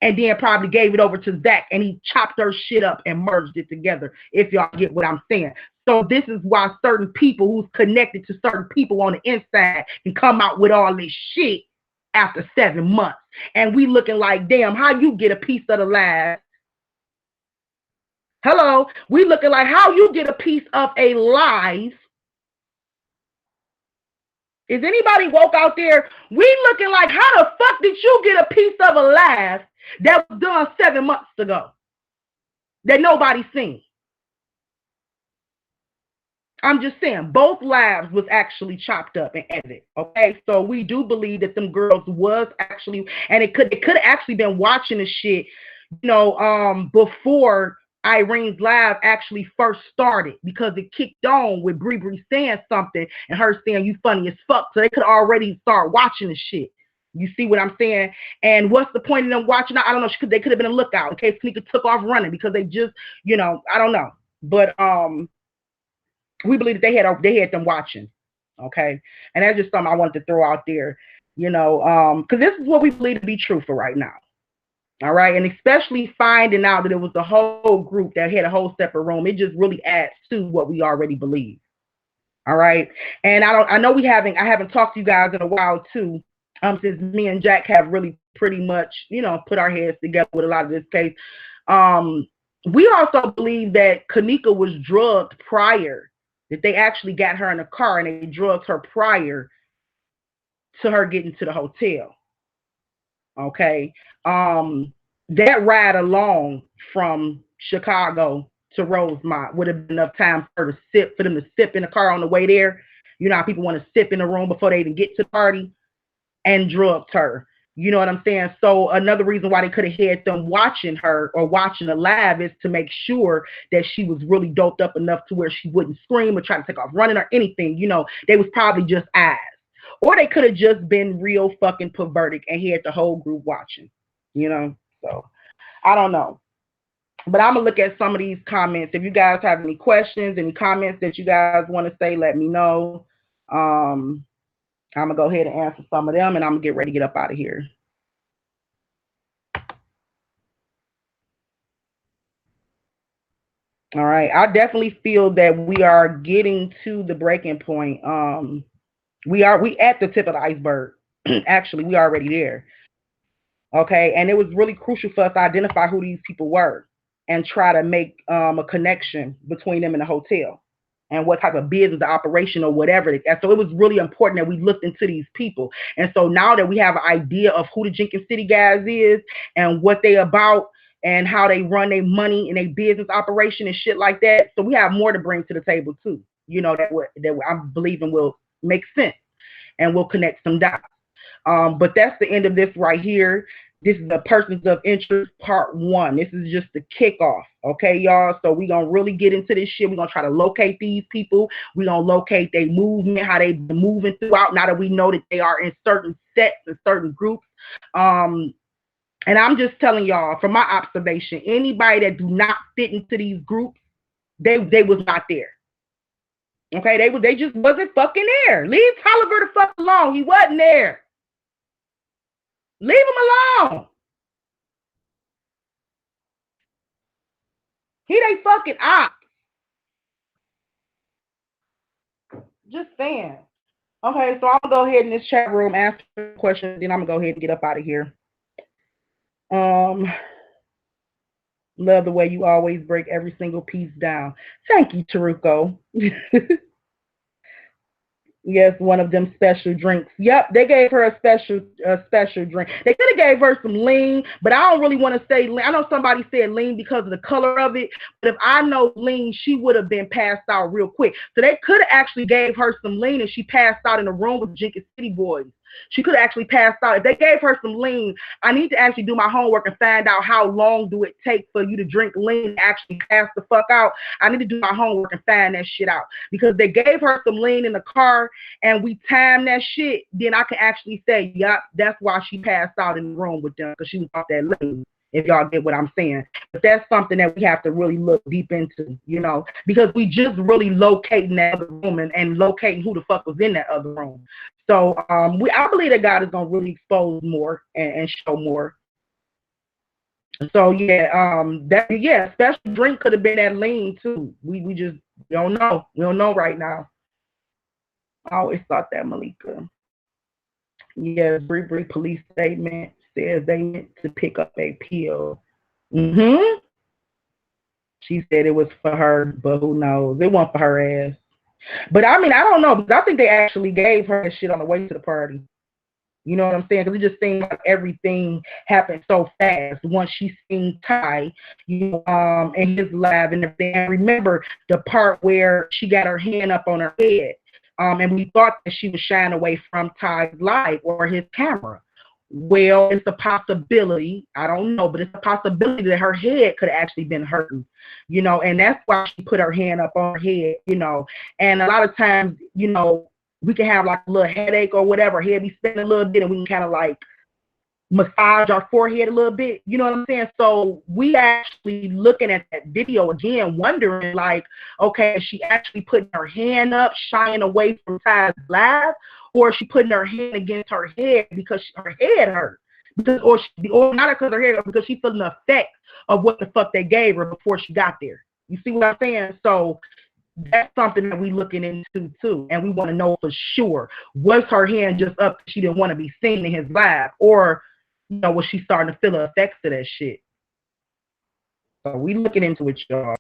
and then probably gave it over to Zach, and he chopped her shit up and merged it together, if y'all get what I'm saying. So this is why certain people who's connected to certain people on the inside can come out with all this shit after 7 months. And we looking like, damn, how you get a piece of the live? Hello? We looking like, how you get a piece of a live? Is anybody woke out there? We looking like, how the fuck did you get a piece of a live that was done 7 months ago that nobody seen? I'm just saying, both lives was actually chopped up and edited. Okay, so we do believe that them girls was actually, and it could have actually been watching the shit, before Irene's live actually first started, because it kicked on with Bree saying something and her saying you funny as fuck. So they could already start watching the shit. You see what I'm saying? And what's the point of them watching? I don't know. They could have been a lookout in case Sneaker took off running, because they just, I don't know. But we believe that they had them watching, okay, and that's just something I wanted to throw out there, because this is what we believe to be true for right now, all right, and especially finding out that it was the whole group that had a whole separate room. It just really adds to what we already believe, all right. And I know I haven't talked to you guys in a while too, since me and Jack have really pretty much put our heads together with a lot of this case. We also believe that Kanika was drugged prior, that they actually got her in a car and they drugged her prior to her getting to the hotel. Okay. that ride along from Chicago to Rosemont would have been enough time for her to sip for them to sip in the car on the way there. You know how people want to sip in the room before they even get to the party, and drugged her. You know what I'm saying? So another reason why they could have had them watching her or watching the live is to make sure that she was really doped up enough to where she wouldn't scream or try to take off running or anything. You know, they was probably just eyes. Or they could have just been real fucking perverted and had the whole group watching. You know? So I don't know. But I'm gonna look at some of these comments. If you guys have any questions, any comments that you guys want to say, let me know. Um, I'm gonna go ahead and answer some of them, and I'm gonna get ready to get up out of here. All right. I definitely feel that we are getting to the breaking point. We at the tip of the iceberg. Actually, we already there. Okay, and it was really crucial for us to identify who these people were and try to make a connection between them and the hotel and what type of business, the operation, or whatever. And so it was really important that we looked into these people. And so now that we have an idea of who the Jenkins City guys is and what they about and how they run their money and their business operation and shit like that, so we have more to bring to the table too. You know that I'm believing will make sense and will connect some dots. But that's the end of this right here. This is the persons of interest part one. This is just the kickoff. Okay, y'all. So we're gonna really get into this shit. We're gonna try to locate these people. We're gonna locate their movement, how they been moving throughout, now that we know that they are in certain sets and certain groups. Um, and I'm just telling y'all from my observation, anybody that do not fit into these groups, they was not there. Okay, they just wasn't fucking there. Leave Tolliver the fuck alone. He wasn't there. Leave him alone. He they fucking op. Just saying. Okay, so I'm gonna go ahead in this chat room, ask questions, then I'm gonna go ahead and get up out of here. Um, love the way you always break every single piece down. Thank you, Taruko. Yes, one of them special drinks. Yep, they gave her a special drink. They could have gave her some lean, but I don't really want to say lean. I know somebody said lean because of the color of it, but if I know lean, she would have been passed out real quick. So they could have actually gave her some lean and she passed out in the room with Jenkins City boys. She could have actually passed out. If they gave her some lean, I need to actually do my homework and find out how long do it take for you to drink lean and actually pass the fuck out. I need to do my homework and find that shit out because they gave her some lean in the car and we timed that shit, then I can actually say, yup, that's why she passed out in the room with them because she was off that lean. If y'all get what I'm saying. But that's something that we have to really look deep into, because we just really locating that other room and locating who the fuck was in that other room. So I believe that God is gonna really expose more and show more. So special drink could have been that lean too. We just don't know. We don't know right now. I always thought that, Malika. Yeah, Bree police statement says they meant to pick up a pill. Mm-hmm. She said it was for her, but who knows? It wasn't for her ass. But I mean, I don't know. Because I think they actually gave her that shit on the way to the party. You know what I'm saying? Because it just seemed like everything happened so fast once she seen Ty, in his lab and everything. And remember the part where she got her hand up on her head, and we thought that she was shying away from Ty's light or his camera. Well, it's a possibility. I don't know, but it's a possibility that her head could have actually been hurting, and that's why she put her hand up on her head. And a lot of times, we can have like a little headache or whatever, head be spinning a little bit, and we can kind of like massage our forehead a little bit. You know what I'm saying? So we actually looking at that video again, wondering like, okay, is she actually putting her hand up, shying away from Ty's laugh, or is she putting her hand against her head because her head hurt? Or not because her head hurt, because she's feeling the effect of what the fuck they gave her before she got there. You see what I'm saying? So that's something that we looking into too, and we want to know for sure, was her hand just up? She didn't want to be seen in his live, or was she starting to feel the effects of that shit? So we looking into it, y'all.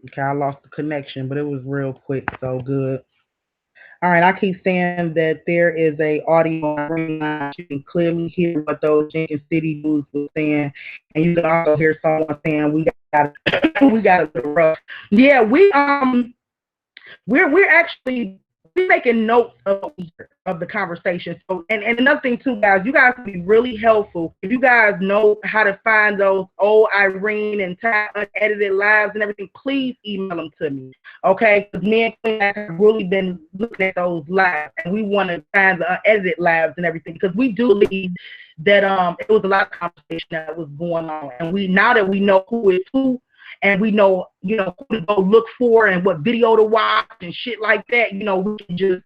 Okay, I lost the connection, but it was real quick, so good. All right, I keep saying that there is a audio on my ring line. You can clearly hear what those Jenkins City dudes were saying, and you can also hear someone saying we got we got a little rough. Yeah, we're actually we're making notes of the conversation. So and another thing too, guys, you guys can be really helpful if you guys know how to find those old Irene and Ty unedited lives and everything. Please email them to me, okay? Because me and Queen have really been looking at those lives, and we want to find the unedited lives and everything because we do believe that it was a lot of conversation that was going on, and we now that we know who is who and we know, who to go look for and what video to watch and shit like that, we can just,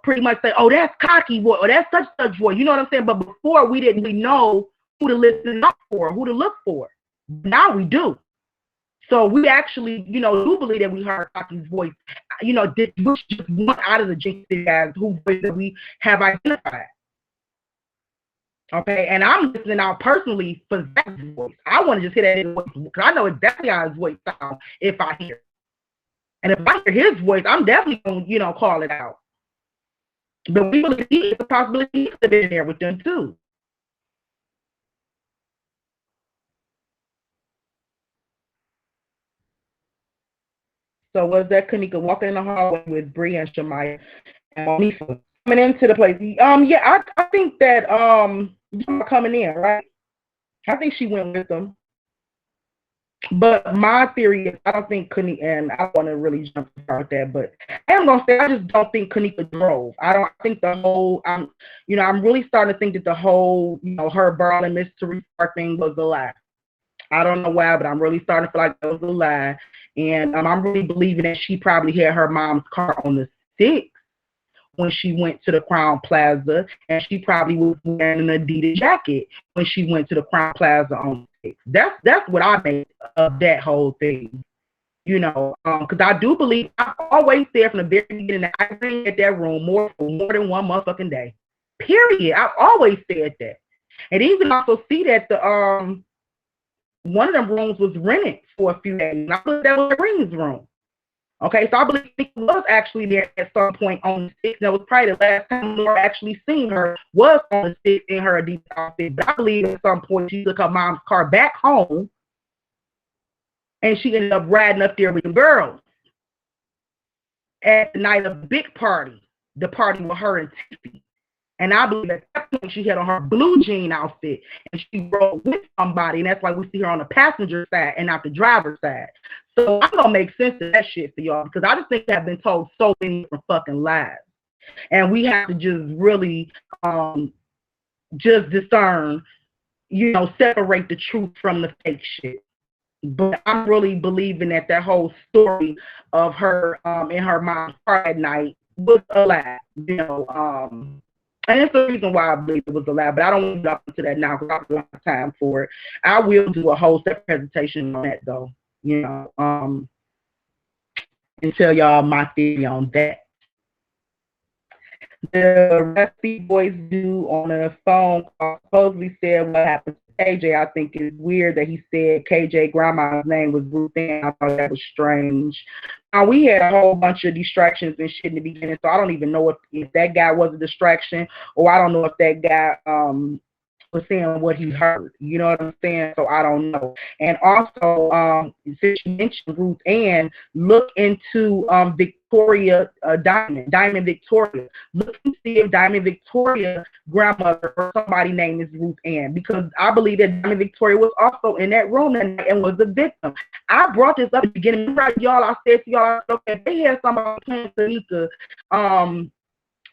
pretty much say, oh, that's cocky boy or that's such boy. You know what I'm saying? But before we didn't really know who to listen up for, who to look for. Now we do. So we actually, do believe that we heard Cocky's voice, this was just one out of the Jinx guys whose voice that we have identified. Okay, and I'm listening out personally for Zach's voice. I want to just hear that voice because I know exactly how his voice sounds if I hear it. And if I hear his voice, I'm definitely going to, call it out. But we believe it's a possibility he could have been there with them too. So was that Kanika walking in the hallway with Bree and Shamaya and Monifa coming into the place? Yeah, I think that coming in, right? I think she went with them. But my theory is I don't think Kanika, and I want to really jump about that, but I am gonna say I just don't think Kanika drove. I don't think the whole I'm really starting to think that the whole, her Berlin mystery thing was a lie. I don't know why, but I'm really starting to feel like that was a lie. And I'm really believing that she probably had her mom's car on the 6th when she went to the Crown Plaza, and she probably was wearing an Adidas jacket when she went to the Crown Plaza on the 6th. That's what I made of that whole thing. Because I do believe I always said from the very beginning that I been at that room for more than one motherfucking day. Period. I've always said that. And even also see that the one of them rooms was rented for a few days. And I believe that was Irene's room. Okay, so I believe she was actually there at some point on the 6th. That was probably the last time Laura actually seen her was on the 6th in her Adidas outfit. But I believe at some point she took her mom's car back home and she ended up riding up there with the girls at the night of the big party, the party with her and Tiffy. And I believe at that point she had on her blue jean outfit and she rode with somebody, and that's why we see her on the passenger side and not the driver's side. So I'm gonna make sense of that shit for y'all because I just think I've been told so many different fucking lies, and we have to just really just discern, separate the truth from the fake shit. But I'm really believing that whole story of her in her mom's car at night was a lie, and it's the reason why I believe it was a lie, but I don't want to go into that now because I don't have time for it. I will do a whole separate presentation on that though, and tell y'all my theory on that. The Rusty Boys do on a phone call supposedly said what happened to KJ. I think it's weird that he said KJ grandma's name was Ruth Ann. I thought that was strange. Now, we had a whole bunch of distractions and shit in the beginning, so I don't even know if that guy was a distraction, or I don't know if that guy was saying what he heard. You know what I'm saying? So I don't know. And also, since you mentioned Ruth Ann, look into Victoria Diamond Victoria. Look and see if Diamond Victoria grandmother or somebody named is Ruth Ann, because I believe that Diamond Victoria was also in that room that night and was a victim. I brought this up at the beginning, right, y'all? I said to y'all, okay, they had somebody playing Tanika,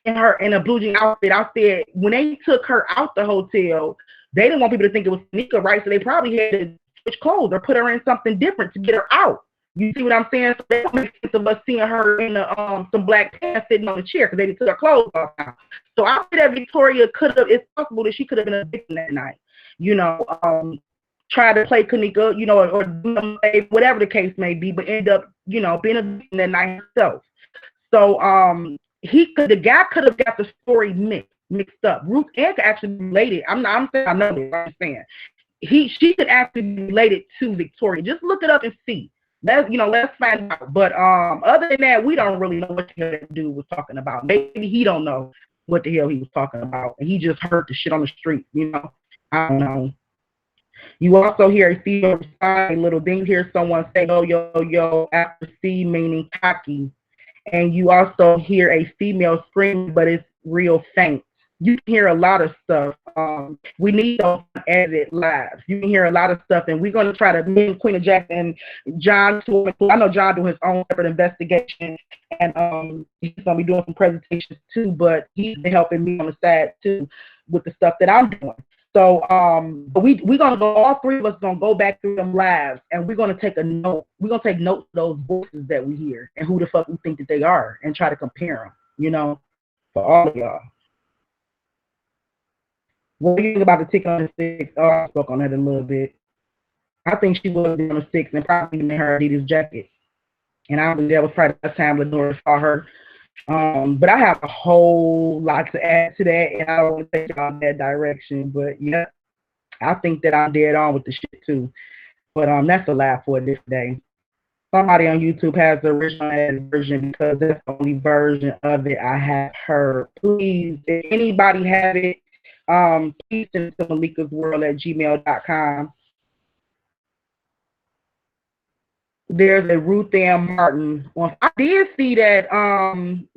in a blue jean outfit. I said when they took her out the hotel, they didn't want people to think it was Tanika, right? So they probably had to switch clothes or put her in something different to get her out. You see what I'm saying? So that makes sense of us seeing her in some black pants sitting on the chair because they didn't took her clothes off now. So I think that Victoria could have, it's possible that she could have been a victim that night. Try to play Kanika, or whatever the case may be, but end up, being a victim that night herself. So the guy could have got the story mixed up. Ruth Ann could actually be related. I'm saying I know this. I'm saying she could actually be related to Victoria. Just look it up and see. let's find out. But other than that, we don't really know what the hell that dude was talking about. Maybe he don't know what the hell he was talking about, and he just heard the shit on the street. I don't know. You also hear a female respond, a little thing. Hear someone say yo yo yo after C meaning cocky, and you also hear a female scream, but it's real faint. You can hear a lot of stuff. We need those edited lives. You can hear a lot of stuff, and we're going to try to, me and Queen of Jackson, John, I know John doing his own separate investigation, and he's going to be doing some presentations too, but he's been helping me on the side too with the stuff that I'm doing. So but we're gonna go, all three of us gonna go back through them lives, and we're gonna take a note. We're gonna take notes of those voices that we hear and who the fuck we think that they are, and try to compare them. For all of y'all. What do you think about the ticket on the six? Oh, I spoke on that a little bit. I think she was on the six and probably in her Adidas jacket, and I believe that was probably the last time Lenora saw her. But I have a whole lot to add to that, and I don't want to take y'all in that direction. But yeah, I think that I'm dead on with the shit too. But that's a laugh for this day. Somebody on YouTube has the original version, because that's the only version of it I have heard. Please, if anybody have it, please send it to malikasworld@gmail.com. There's a Ruth Ann Martin. Well, I did see that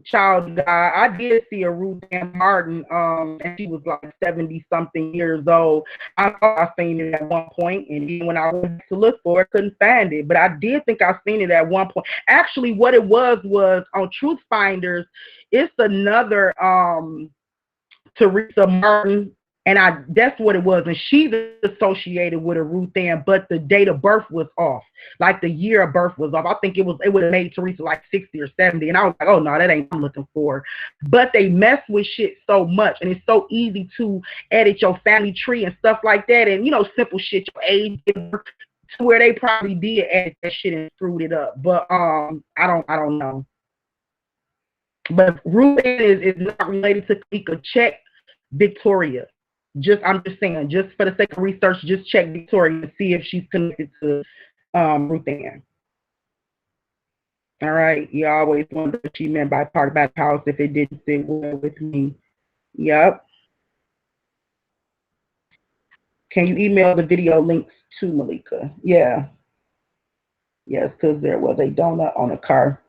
child guy. I did see a Ruth Ann Martin, and she was like 70 something years old. I thought I seen it at one point, and even when I went to look for it, couldn't find it. But I did think I seen it at one point. Actually, what it was on Truth Finders. It's another Teresa Martin, and that's what it was. And she's associated with a Ruth Ann, but the date of birth was off. Like the year of birth was off. I think it would have made Teresa like 60 or 70. And I was like, oh no, that ain't what I'm looking for. But they mess with shit so much, and it's so easy to edit your family tree and stuff like that. And simple shit, your age, to where they probably did edit that shit and screwed it up. But I don't know. But Ruth Ann is not related to Kalika. Check Victoria. I'm just saying, just for the sake of research, just check Victoria and see if she's connected to Ruth Ann. All right. You always wonder what she meant by part about the house if it didn't sit well with me. Yep. Can you email the video links to Malika? Yeah. Yes, because there was a donut on the car.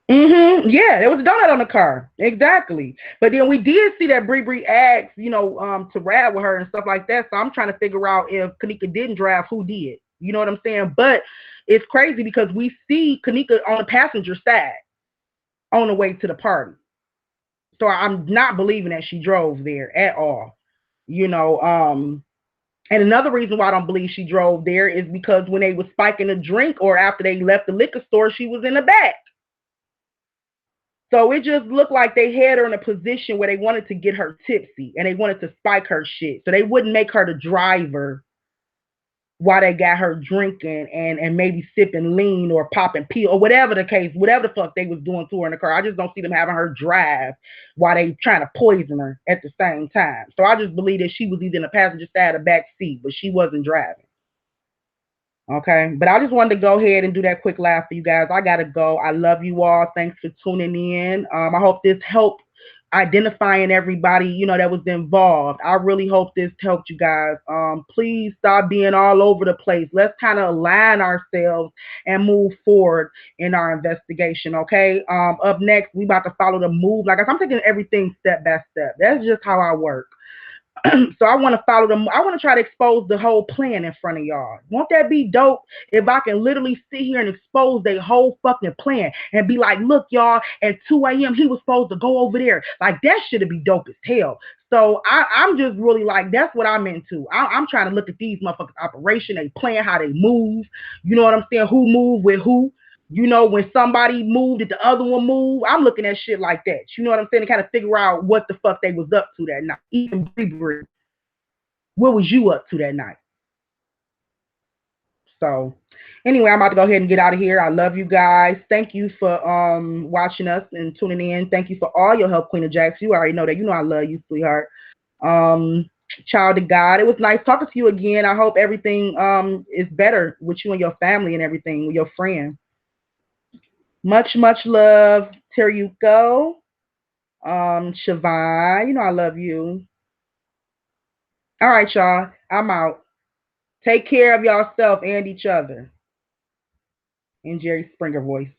Yeah, there was a donut on the car. Exactly. But then we did see that Bree asked, to ride with her and stuff like that. So I'm trying to figure out, if Kanika didn't drive, who did. You know what I'm saying? But it's crazy because we see Kanika on the passenger side on the way to the party. So I'm not believing that she drove there at all. And another reason why I don't believe she drove there is because when they was spiking a drink, or after they left the liquor store, she was in the back. So it just looked like they had her in a position where they wanted to get her tipsy, and they wanted to spike her shit. So they wouldn't make her the driver while they got her drinking and maybe sipping lean or popping pee or whatever the case, whatever the fuck they was doing to her in the car. I just don't see them having her drive while they trying to poison her at the same time. So I just believe that she was either in the passenger side or back seat, but she wasn't driving. Okay, but I just wanted to go ahead and do that quick laugh for you guys. I gotta go. I love you all. Thanks for tuning in. I hope this helped identifying everybody that was involved. I really hope this helped you guys. Please stop being all over the place. Let's kind of align ourselves and move forward in our investigation. Okay. Up next, we about to follow the move. Like I'm taking everything step by step. That's just how I work. So I want to follow them. I want to try to expose the whole plan in front of y'all. Won't that be dope if I can literally sit here and expose their whole fucking plan and be like, look, y'all, at 2 a.m. he was supposed to go over there. Like that should be dope as hell. So I'm just really like, that's what I'm into. I'm trying to look at these motherfuckers' operation, they plan, how they move. You know what I'm saying? Who move with who? When somebody moved, did the other one move? I'm looking at shit like that. You know what I'm saying? To kind of figure out what the fuck they was up to that night. Even Bree, what was you up to that night? So anyway, I'm about to go ahead and get out of here. I love you guys. Thank you for watching us and tuning in. Thank you for all your help, Queen of Jacks. You already know that. I love you, sweetheart. Child of God, it was nice talking to you again. I hope everything is better with you and your family and everything with your friends. Much love, Terryuko. Shavai, you know I love you. All right, y'all. I'm out. Take care of yourself and each other. In Jerry Springer voice.